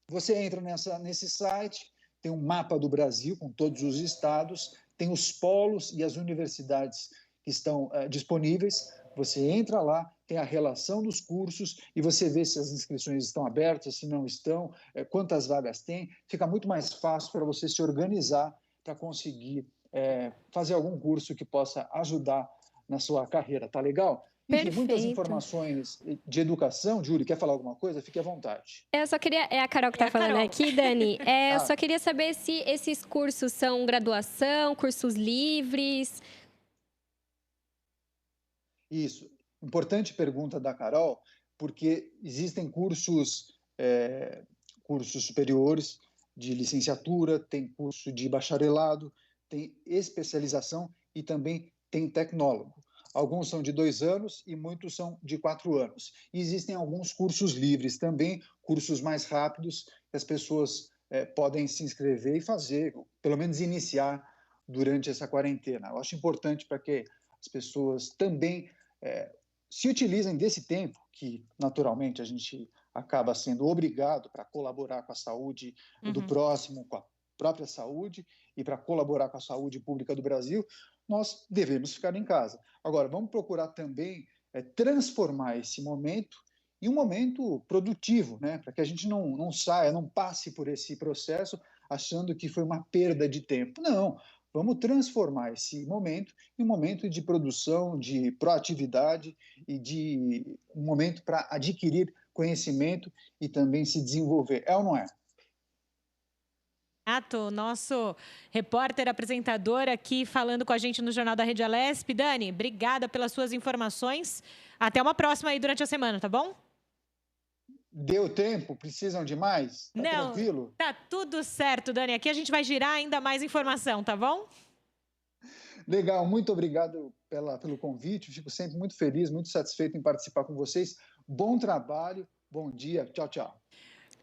Você entra nesse site, tem um mapa do Brasil com todos os estados, tem os polos e as universidades que estão disponíveis. Você entra lá, tem a relação dos cursos e você vê se as inscrições estão abertas, se não estão, quantas vagas tem. Fica muito mais fácil para você se organizar para conseguir fazer algum curso que possa ajudar na sua carreira. Tá legal? Enfim, muitas informações de educação. Júlia, quer falar alguma coisa? Fique à vontade. Eu só queria... É a Carol que está falando aqui, Dani. Eu só queria saber se esses cursos são graduação, cursos livres. Isso. Importante pergunta da Carol, porque existem cursos superiores de licenciatura, tem curso de bacharelado, tem especialização e também tem tecnólogo. Alguns são de 2 anos e muitos são de 4 anos. E existem alguns cursos livres também, cursos mais rápidos, que as pessoas podem se inscrever e fazer, pelo menos iniciar durante essa quarentena. Eu acho importante para que as pessoas também se utilizem desse tempo, que naturalmente a gente acaba sendo obrigado para colaborar com a saúde do próximo, com a própria saúde e para colaborar com a saúde pública do Brasil, nós devemos ficar em casa. Agora, vamos procurar também transformar esse momento em um momento produtivo, né? Para que a gente não saia, não passe por esse processo achando que foi uma perda de tempo. Não, vamos transformar esse momento em um momento de produção, de proatividade e de um momento para adquirir conhecimento e também se desenvolver. É ou não é? Nosso repórter apresentador aqui falando com a gente no Jornal da Rede Alesp. Dani, obrigada pelas suas informações. Até uma próxima aí durante a semana, tá bom? Deu tempo? Precisam de mais? Tá tranquilo? Tá tudo certo, Dani. Aqui a gente vai girar ainda mais informação, tá bom? Legal, muito obrigado pelo convite. Fico sempre muito feliz, muito satisfeito em participar com vocês. Bom trabalho, bom dia. Tchau, tchau.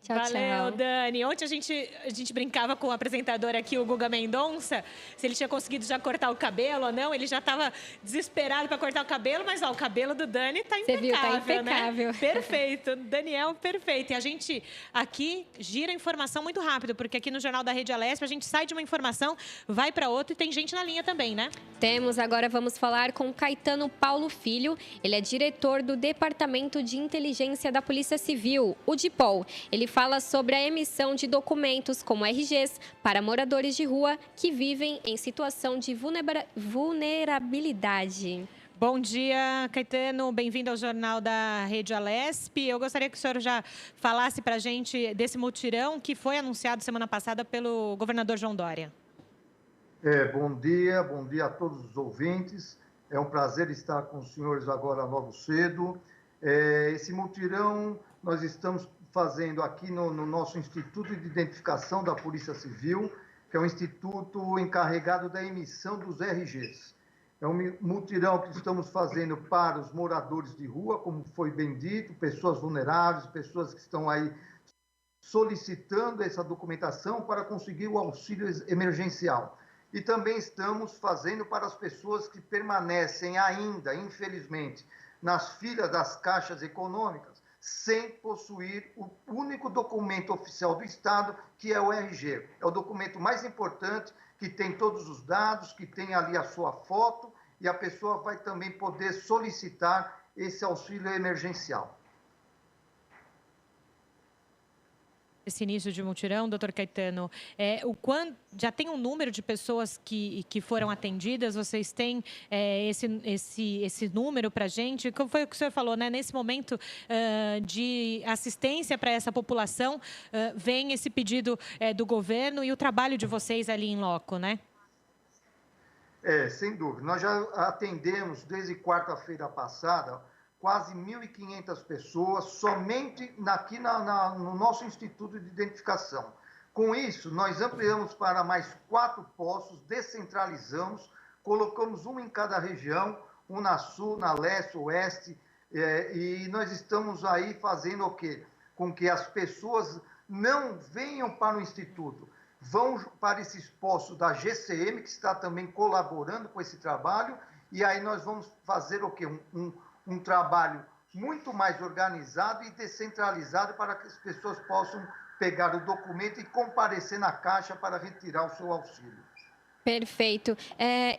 Valeu, Dani. Ontem a gente brincava com o apresentador aqui, o Guga Mendonça, se ele tinha conseguido já cortar o cabelo ou não. Ele já estava desesperado para cortar o cabelo, mas ó, o cabelo do Dani tá impecável, viu, tá impecável, né? Perfeito. Daniel, perfeito. E a gente aqui gira informação muito rápido, porque aqui no Jornal da Rede Alesp a gente sai de uma informação, vai para outra e tem gente na linha também, né? Temos. Agora vamos falar com Caetano Paulo Filho. Ele é diretor do Departamento de Inteligência da Polícia Civil, o DIPOL. Ele fala sobre a emissão de documentos como RGs para moradores de rua que vivem em situação de vulnerabilidade. Bom dia, Caetano. Bem-vindo ao Jornal da Rede Alesp. Eu gostaria que o senhor já falasse para a gente desse mutirão que foi anunciado semana passada pelo governador João Dória. Bom dia a todos os ouvintes. É um prazer estar com os senhores agora logo cedo. Esse mutirão nós estamos fazendo aqui no nosso Instituto de Identificação da Polícia Civil, que é um instituto encarregado da emissão dos RGs. É um mutirão que estamos fazendo para os moradores de rua, como foi bem dito, pessoas vulneráveis, pessoas que estão aí solicitando essa documentação para conseguir o auxílio emergencial. E também estamos fazendo para as pessoas que permanecem ainda, infelizmente, nas filas das caixas econômicas, sem possuir o único documento oficial do Estado, que é o RG. É o documento mais importante, que tem todos os dados, que tem ali a sua foto, e a pessoa vai também poder solicitar esse auxílio emergencial. Esse início de mutirão, doutor Caetano, já tem um número de pessoas que foram atendidas? Vocês têm esse número para a gente? Como foi o que o senhor falou, né? Nesse momento de assistência para essa população, vem esse pedido do governo e o trabalho de vocês ali em loco, né? Sem dúvida. Nós já atendemos, desde quarta-feira passada, quase 1.500 pessoas somente aqui no nosso Instituto de Identificação. Com isso, nós ampliamos para mais 4 postos, descentralizamos, colocamos um em cada região, um na sul, na leste, oeste, e nós estamos aí fazendo o quê? Com que as pessoas não venham para o Instituto, vão para esses postos da GCM, que está também colaborando com esse trabalho, e aí nós vamos fazer o quê? Um trabalho muito mais organizado e descentralizado para que as pessoas possam pegar o documento e comparecer na caixa para retirar o seu auxílio. Perfeito.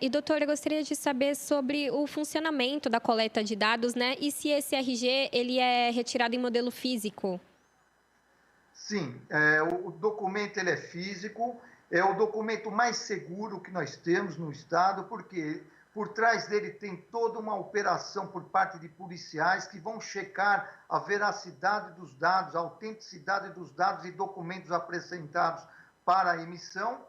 E, doutor, eu gostaria de saber sobre o funcionamento da coleta de dados, né? E se esse RG ele é retirado em modelo físico? Sim, o documento ele é físico, é o documento mais seguro que nós temos no Estado, porque por trás dele tem toda uma operação por parte de policiais que vão checar a veracidade dos dados, a autenticidade dos dados e documentos apresentados para a emissão.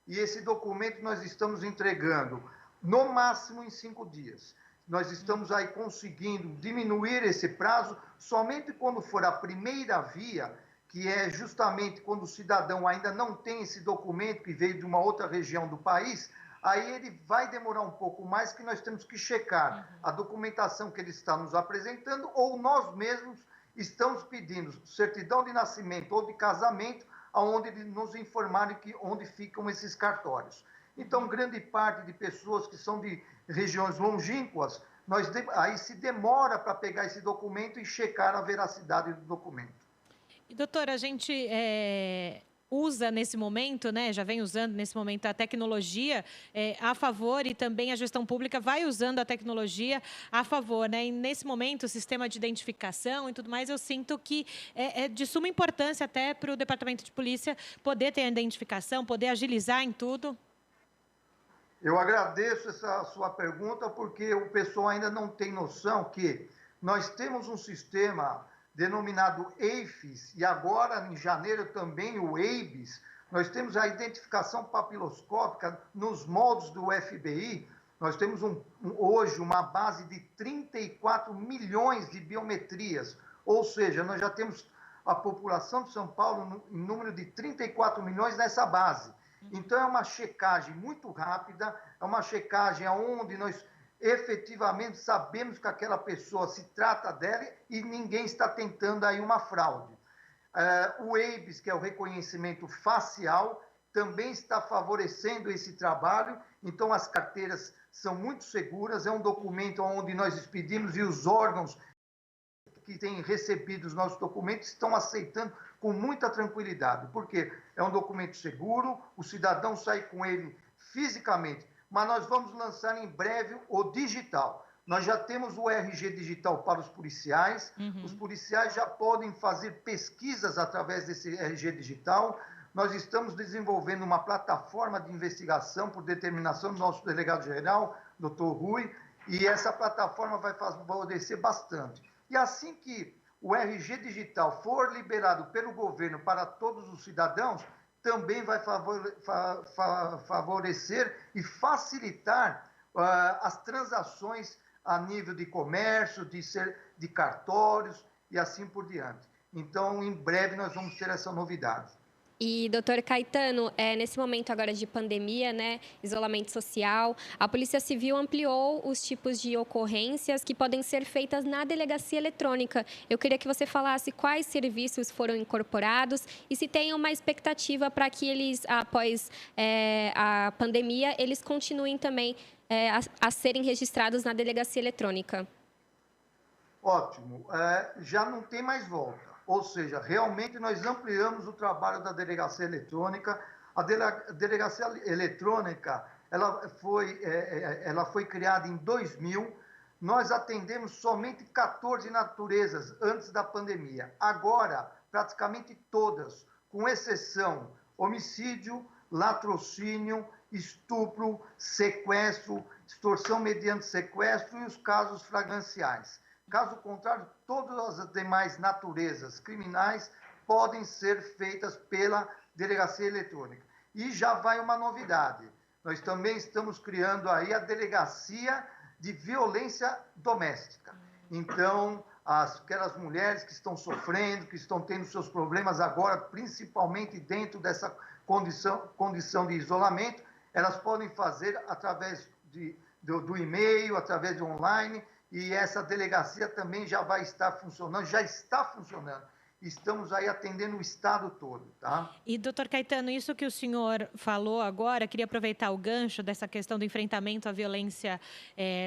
E esse documento nós estamos entregando no máximo em 5 dias. Nós estamos aí conseguindo diminuir esse prazo somente quando for a primeira via, que é justamente quando o cidadão ainda não tem esse documento, que veio de uma outra região do país, aí ele vai demorar um pouco mais, que nós temos que checar a documentação que ele está nos apresentando, ou nós mesmos estamos pedindo certidão de nascimento ou de casamento, onde eles nos informarem onde ficam esses cartórios. Então, grande parte de pessoas que são de regiões longínquas, aí se demora para pegar esse documento e checar a veracidade do documento. E, doutora, a gente usa nesse momento, né, já vem usando nesse momento a tecnologia a favor, e também a gestão pública vai usando a tecnologia a favor, né? E nesse momento o sistema de identificação e tudo mais, eu sinto que é de suma importância até para o Departamento de Polícia poder ter a identificação, poder agilizar em tudo. Eu agradeço essa sua pergunta, porque o pessoal ainda não tem noção que nós temos um sistema denominado EIFES, e agora, em janeiro, também o EIBS. Nós temos a identificação papiloscópica nos moldes do FBI. Nós temos hoje uma base de 34 milhões de biometrias, ou seja, nós já temos a população de São Paulo em número de 34 milhões nessa base. Então, é uma checagem muito rápida, é uma checagem onde nós efetivamente sabemos que aquela pessoa se trata dela e ninguém está tentando aí uma fraude. O EIBS, que é o reconhecimento facial, também está favorecendo esse trabalho. Então, as carteiras são muito seguras, é um documento onde nós expedimos e os órgãos que têm recebido os nossos documentos estão aceitando com muita tranquilidade, porque é um documento seguro, o cidadão sai com ele fisicamente. Mas nós vamos lançar em breve o digital. Nós já temos o RG digital para os policiais. Os policiais já podem fazer pesquisas através desse RG digital. Nós estamos desenvolvendo uma plataforma de investigação por determinação do nosso delegado-geral, doutor Rui, e essa plataforma vai favorecer bastante. E assim que o RG digital for liberado pelo governo para todos os cidadãos, também vai favorecer e facilitar as transações a nível de comércio, de cartórios e assim por diante. Então, em breve, nós vamos ter essa novidade. E, doutor Caetano, nesse momento agora de pandemia, né, isolamento social, a Polícia Civil ampliou os tipos de ocorrências que podem ser feitas na delegacia eletrônica. Eu queria que você falasse quais serviços foram incorporados e se tem uma expectativa para que eles, após a pandemia, eles continuem também a serem registrados na delegacia eletrônica. Ótimo. Já não tem mais volta. Ou seja, realmente nós ampliamos o trabalho da delegacia eletrônica. A delegacia eletrônica ela foi criada em 2000. Nós atendemos somente 14 naturezas antes da pandemia. Agora, praticamente todas, com exceção homicídio, latrocínio, estupro, sequestro, extorsão mediante sequestro e os casos flagranciais. Caso contrário, todas as demais naturezas criminais podem ser feitas pela delegacia eletrônica. E já vai uma novidade. Nós também estamos criando aí a delegacia de violência doméstica. Então, aquelas mulheres que estão sofrendo, que estão tendo seus problemas agora, principalmente dentro dessa condição de isolamento, elas podem fazer através do e-mail, através de online, e essa delegacia também já vai estar funcionando, já está funcionando. Estamos aí atendendo o estado todo, tá? E, doutor Caetano, isso que o senhor falou agora, queria aproveitar o gancho dessa questão do enfrentamento à violência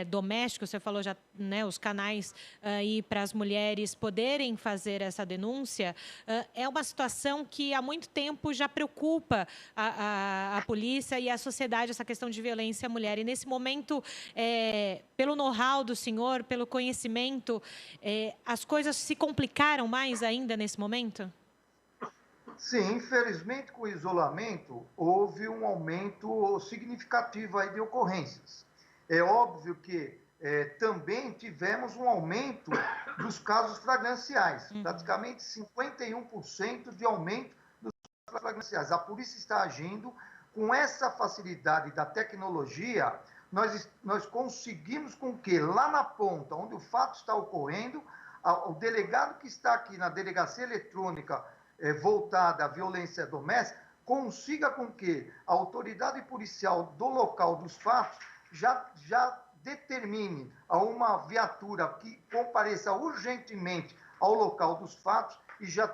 doméstica. Você falou já, né, os canais aí para as mulheres poderem fazer essa denúncia. É uma situação que há muito tempo já preocupa a polícia e a sociedade, essa questão de violência à mulher. E nesse momento, pelo know-how do senhor, pelo conhecimento, as coisas se complicaram mais ainda nesse momento? Sim, infelizmente, com o isolamento, houve um aumento significativo aí de ocorrências. É óbvio que também tivemos um aumento dos casos flagranciais, praticamente 51% de aumento dos casos flagranciais. A polícia está agindo com essa facilidade da tecnologia. Nós conseguimos com que, lá na ponta, onde o fato está ocorrendo, o delegado que está aqui na delegacia eletrônica voltada à violência doméstica consiga com que a autoridade policial do local dos fatos já determine a uma viatura que compareça urgentemente ao local dos fatos e já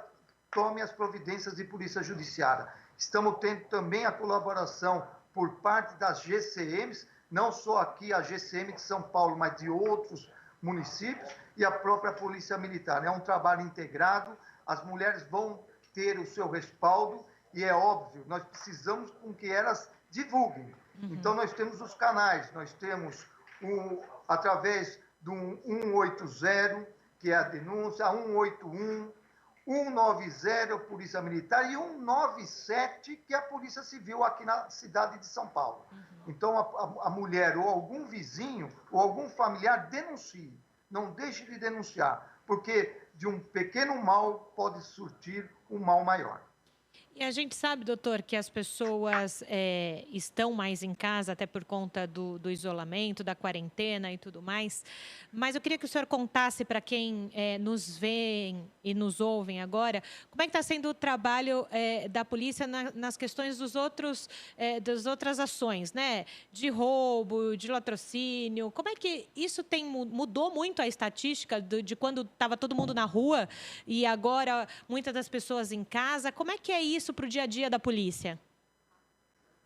tome as providências de polícia judiciária. Estamos tendo também a colaboração por parte das GCMs, não só aqui a GCM de São Paulo, mas de outros municípios, e a própria Polícia Militar. É um trabalho integrado, as mulheres vão ter o seu respaldo e é óbvio, nós precisamos com que elas divulguem. Então, nós temos os canais, nós temos através do 180, que é a denúncia, 181, 190, Polícia Militar, e 197, que é a Polícia Civil aqui na cidade de São Paulo. Então, a mulher ou algum vizinho ou algum familiar denuncie. Não deixe de denunciar, porque de um pequeno mal pode surtir um mal maior. E a gente sabe, doutor, que as pessoas estão mais em casa, até por conta do isolamento, da quarentena e tudo mais. Mas eu queria que o senhor contasse para quem nos vê e nos ouvem agora, como é que está sendo o trabalho da polícia nas questões das outras ações, né? De roubo, de latrocínio. Como é que isso mudou muito a estatística de quando estava todo mundo na rua e agora muitas das pessoas em casa? Como é que é isso para o dia a dia da polícia?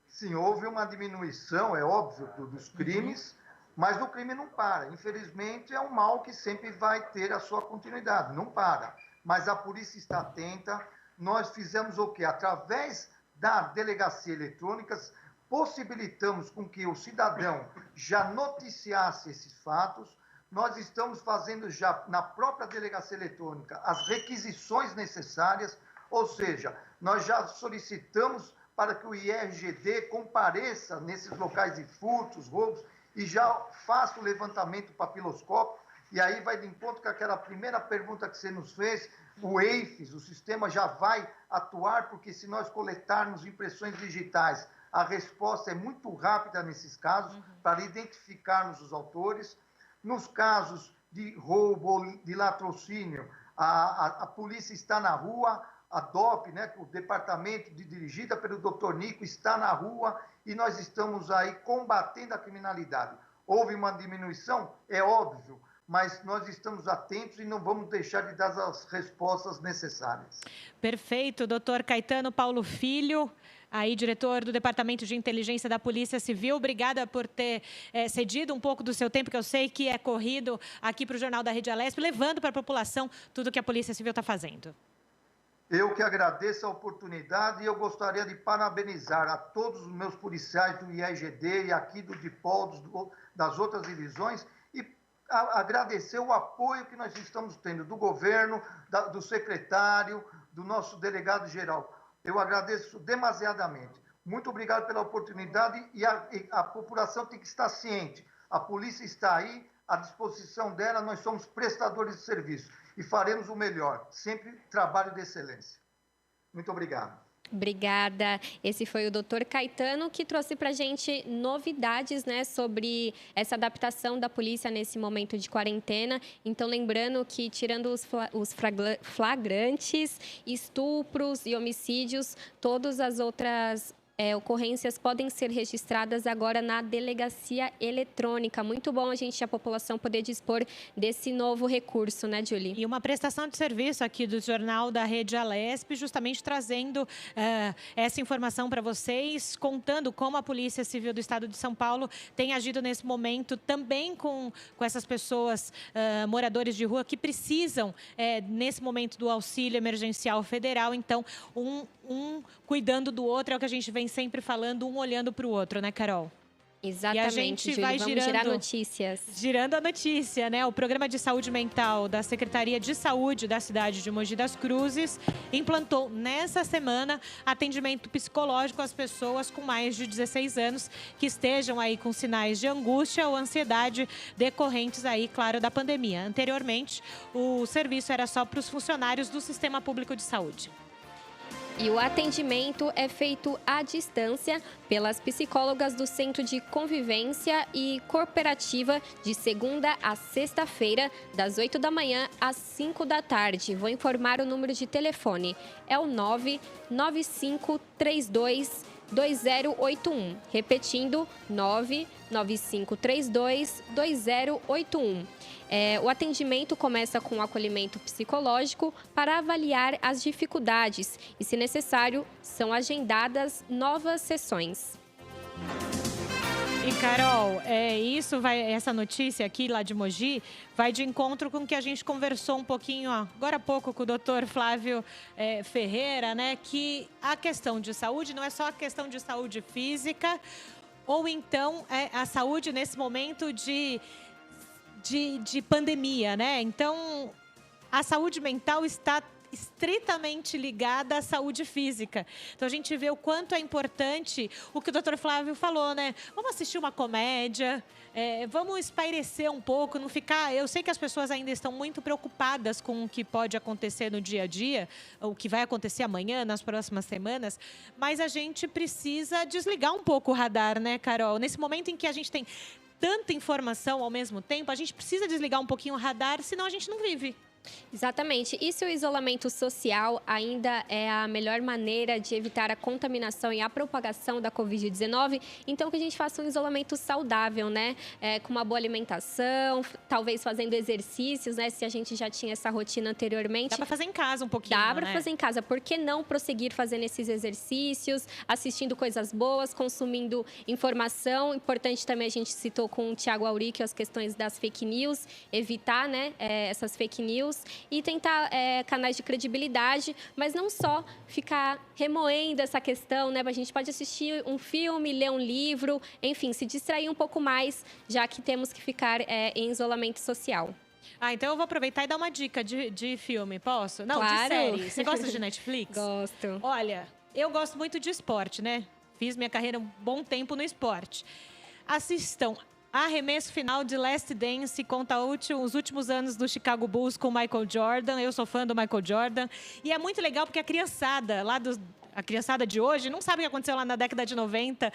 Sim, houve uma diminuição, é óbvio, dos crimes, mas o crime não para. Infelizmente, é um mal que sempre vai ter a sua continuidade, não para. Mas a polícia está atenta. Nós fizemos o quê? Através da delegacia eletrônica, possibilitamos com que o cidadão já noticiasse esses fatos. Nós estamos fazendo já, na própria delegacia eletrônica, as requisições necessárias, ou seja, nós já solicitamos para que o IRGD compareça nesses locais de furtos, roubos, e já faça o levantamento papiloscópico, e aí vai de encontro com aquela primeira pergunta que você nos fez, o EIFES, o sistema já vai atuar, porque se nós coletarmos impressões digitais, a resposta é muito rápida nesses casos, para identificarmos os autores. Nos casos de roubo ou de latrocínio, a polícia está na rua, a DOP, né, o departamento dirigida pelo Dr. Nico, está na rua e nós estamos aí combatendo a criminalidade. Houve uma diminuição? É óbvio, mas nós estamos atentos e não vamos deixar de dar as respostas necessárias. Perfeito, doutor Caetano Paulo Filho, aí diretor do Departamento de Inteligência da Polícia Civil. Obrigada por ter cedido um pouco do seu tempo, que eu sei que é corrido, aqui para o Jornal da Rede Alesp, levando para a população tudo que a Polícia Civil está fazendo. Eu que agradeço a oportunidade e eu gostaria de parabenizar a todos os meus policiais do IRGD e aqui do DIPOL, das outras divisões, e agradecer o apoio que nós estamos tendo do governo, do secretário, do nosso delegado-geral. Eu agradeço demasiadamente. Muito obrigado pela oportunidade e a população tem que estar ciente. A polícia está aí, à disposição dela, nós somos prestadores de serviço e faremos o melhor. Sempre trabalho de excelência. Muito obrigado. Obrigada. Esse foi o Dr. Caetano, que trouxe para a gente novidades, né, sobre essa adaptação da polícia nesse momento de quarentena. Então, lembrando que, tirando os flagrantes, estupros e homicídios, todas as outras ocorrências podem ser registradas agora na delegacia eletrônica. Muito bom a população poder dispor desse novo recurso, né, Julie? E uma prestação de serviço aqui do Jornal da Rede Alesp, justamente trazendo essa informação para vocês, contando como a Polícia Civil do Estado de São Paulo tem agido nesse momento também com essas pessoas, moradores de rua, que precisam, nesse momento, do auxílio emergencial federal. Então, um cuidando do outro, é o que a gente vem sempre falando, um olhando para o outro, né, Carol? Exatamente, e a gente Júlio, vai vamos girar notícias. Girando a notícia, né? O Programa de Saúde Mental da Secretaria de Saúde da cidade de Mogi das Cruzes implantou nessa semana atendimento psicológico às pessoas com mais de 16 anos que estejam aí com sinais de angústia ou ansiedade decorrentes aí, claro, da pandemia. Anteriormente, o serviço era só para os funcionários do Sistema Público de Saúde. E o atendimento é feito à distância pelas psicólogas do Centro de Convivência e Cooperativa de segunda a sexta-feira, das 8 da manhã às 5 da tarde. Vou informar o número de telefone. É o 99532-2081. Repetindo, 99532-2081. O atendimento começa com o acolhimento psicológico para avaliar as dificuldades e, se necessário, são agendadas novas sessões. E, Carol, essa notícia aqui lá de Mogi vai de encontro com o que a gente conversou um pouquinho agora há pouco com o doutor Flávio Ferreira, né? Que a questão de saúde não é só a questão de saúde física, ou então a saúde nesse momento de pandemia, né? Então, a saúde mental está estritamente ligada à saúde física. Então, a gente vê o quanto é importante o que o doutor Flávio falou, né? Vamos assistir uma comédia, vamos espairecer um pouco, não ficar... Eu sei que as pessoas ainda estão muito preocupadas com o que pode acontecer no dia a dia, o que vai acontecer amanhã, nas próximas semanas, mas a gente precisa desligar um pouco o radar, né, Carol? Nesse momento em que a gente tem tanta informação ao mesmo tempo, a gente precisa desligar um pouquinho o radar, senão a gente não vive. Exatamente. E se o isolamento social ainda é a melhor maneira de evitar a contaminação e a propagação da Covid-19, então que a gente faça um isolamento saudável, né? Com uma boa alimentação, talvez fazendo exercícios, né? Se a gente já tinha essa rotina anteriormente. Dá para fazer em casa um pouquinho, Dá para fazer em casa. Por que não prosseguir fazendo esses exercícios, assistindo coisas boas, consumindo informação? Importante também, a gente citou com o Thiago Auric as questões das fake news, evitar, né, essas fake news. E tentar canais de credibilidade, mas não só ficar remoendo essa questão, né? A gente pode assistir um filme, ler um livro, enfim, se distrair um pouco mais, já que temos que ficar em isolamento social. Então eu vou aproveitar e dar uma dica de filme, posso? Não, claro. De série. Você gosta de Netflix? Gosto. Olha, eu gosto muito de esporte, né? Fiz minha carreira um bom tempo no esporte. Assistam Arremesso Final de Last Dance, conta os últimos anos do Chicago Bulls com Michael Jordan. Eu sou fã do Michael Jordan. E é muito legal porque a criançada a criançada de hoje não sabe o que aconteceu lá na década de 90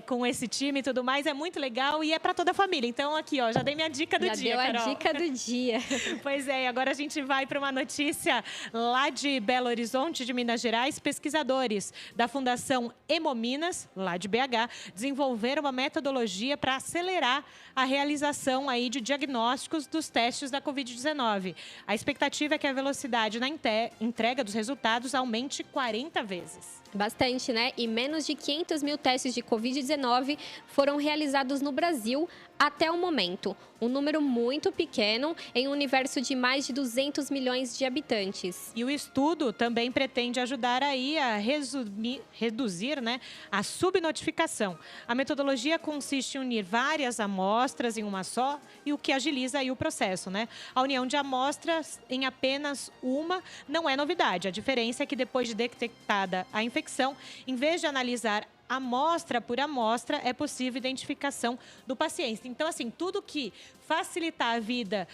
com esse time e tudo mais. É muito legal e é para toda a família. Então, aqui, ó, já dei minha dica do dia, Carol. Já deu a dica do dia. Pois é, agora a gente vai para uma notícia lá de Belo Horizonte, de Minas Gerais. Pesquisadores da Fundação Hemominas, lá de BH, desenvolveram uma metodologia para acelerar a realização aí de diagnósticos dos testes da Covid-19. A expectativa é que a velocidade na entrega dos resultados aumente 40 vezes. Bastante, né? E menos de 500 mil testes de Covid-19 foram realizados no Brasil até o momento. Um número muito pequeno em um universo de mais de 200 milhões de habitantes. E o estudo também pretende ajudar aí a reduzir, né, a subnotificação. A metodologia consiste em unir várias amostras em uma só, e o que agiliza aí o processo, né? A união de amostras em apenas uma não é novidade. A diferença é que depois de detectada a infecção, em vez de analisar amostra por amostra, é possível identificação do paciente. Então, assim, tudo que facilitar a vida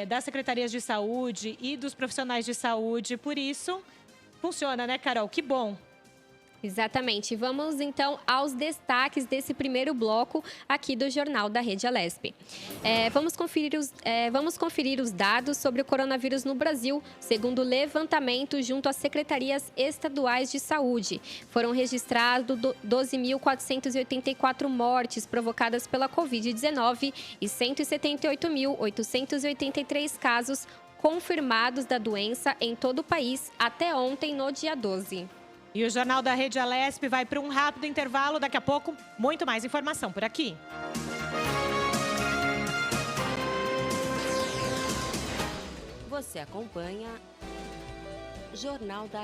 das secretarias de saúde e dos profissionais de saúde, por isso, funciona, né, Carol? Que bom! Exatamente. Vamos então aos destaques desse primeiro bloco aqui do Jornal da Rede Alesp. Vamos conferir os dados sobre o coronavírus no Brasil, segundo o levantamento junto às secretarias estaduais de saúde. Foram registrados 12.484 mortes provocadas pela Covid-19 e 178.883 casos confirmados da doença em todo o país até ontem, no dia 12. E o Jornal da Rede Alesp vai para um rápido intervalo. Daqui a pouco, muito mais informação por aqui. Você acompanha Jornal da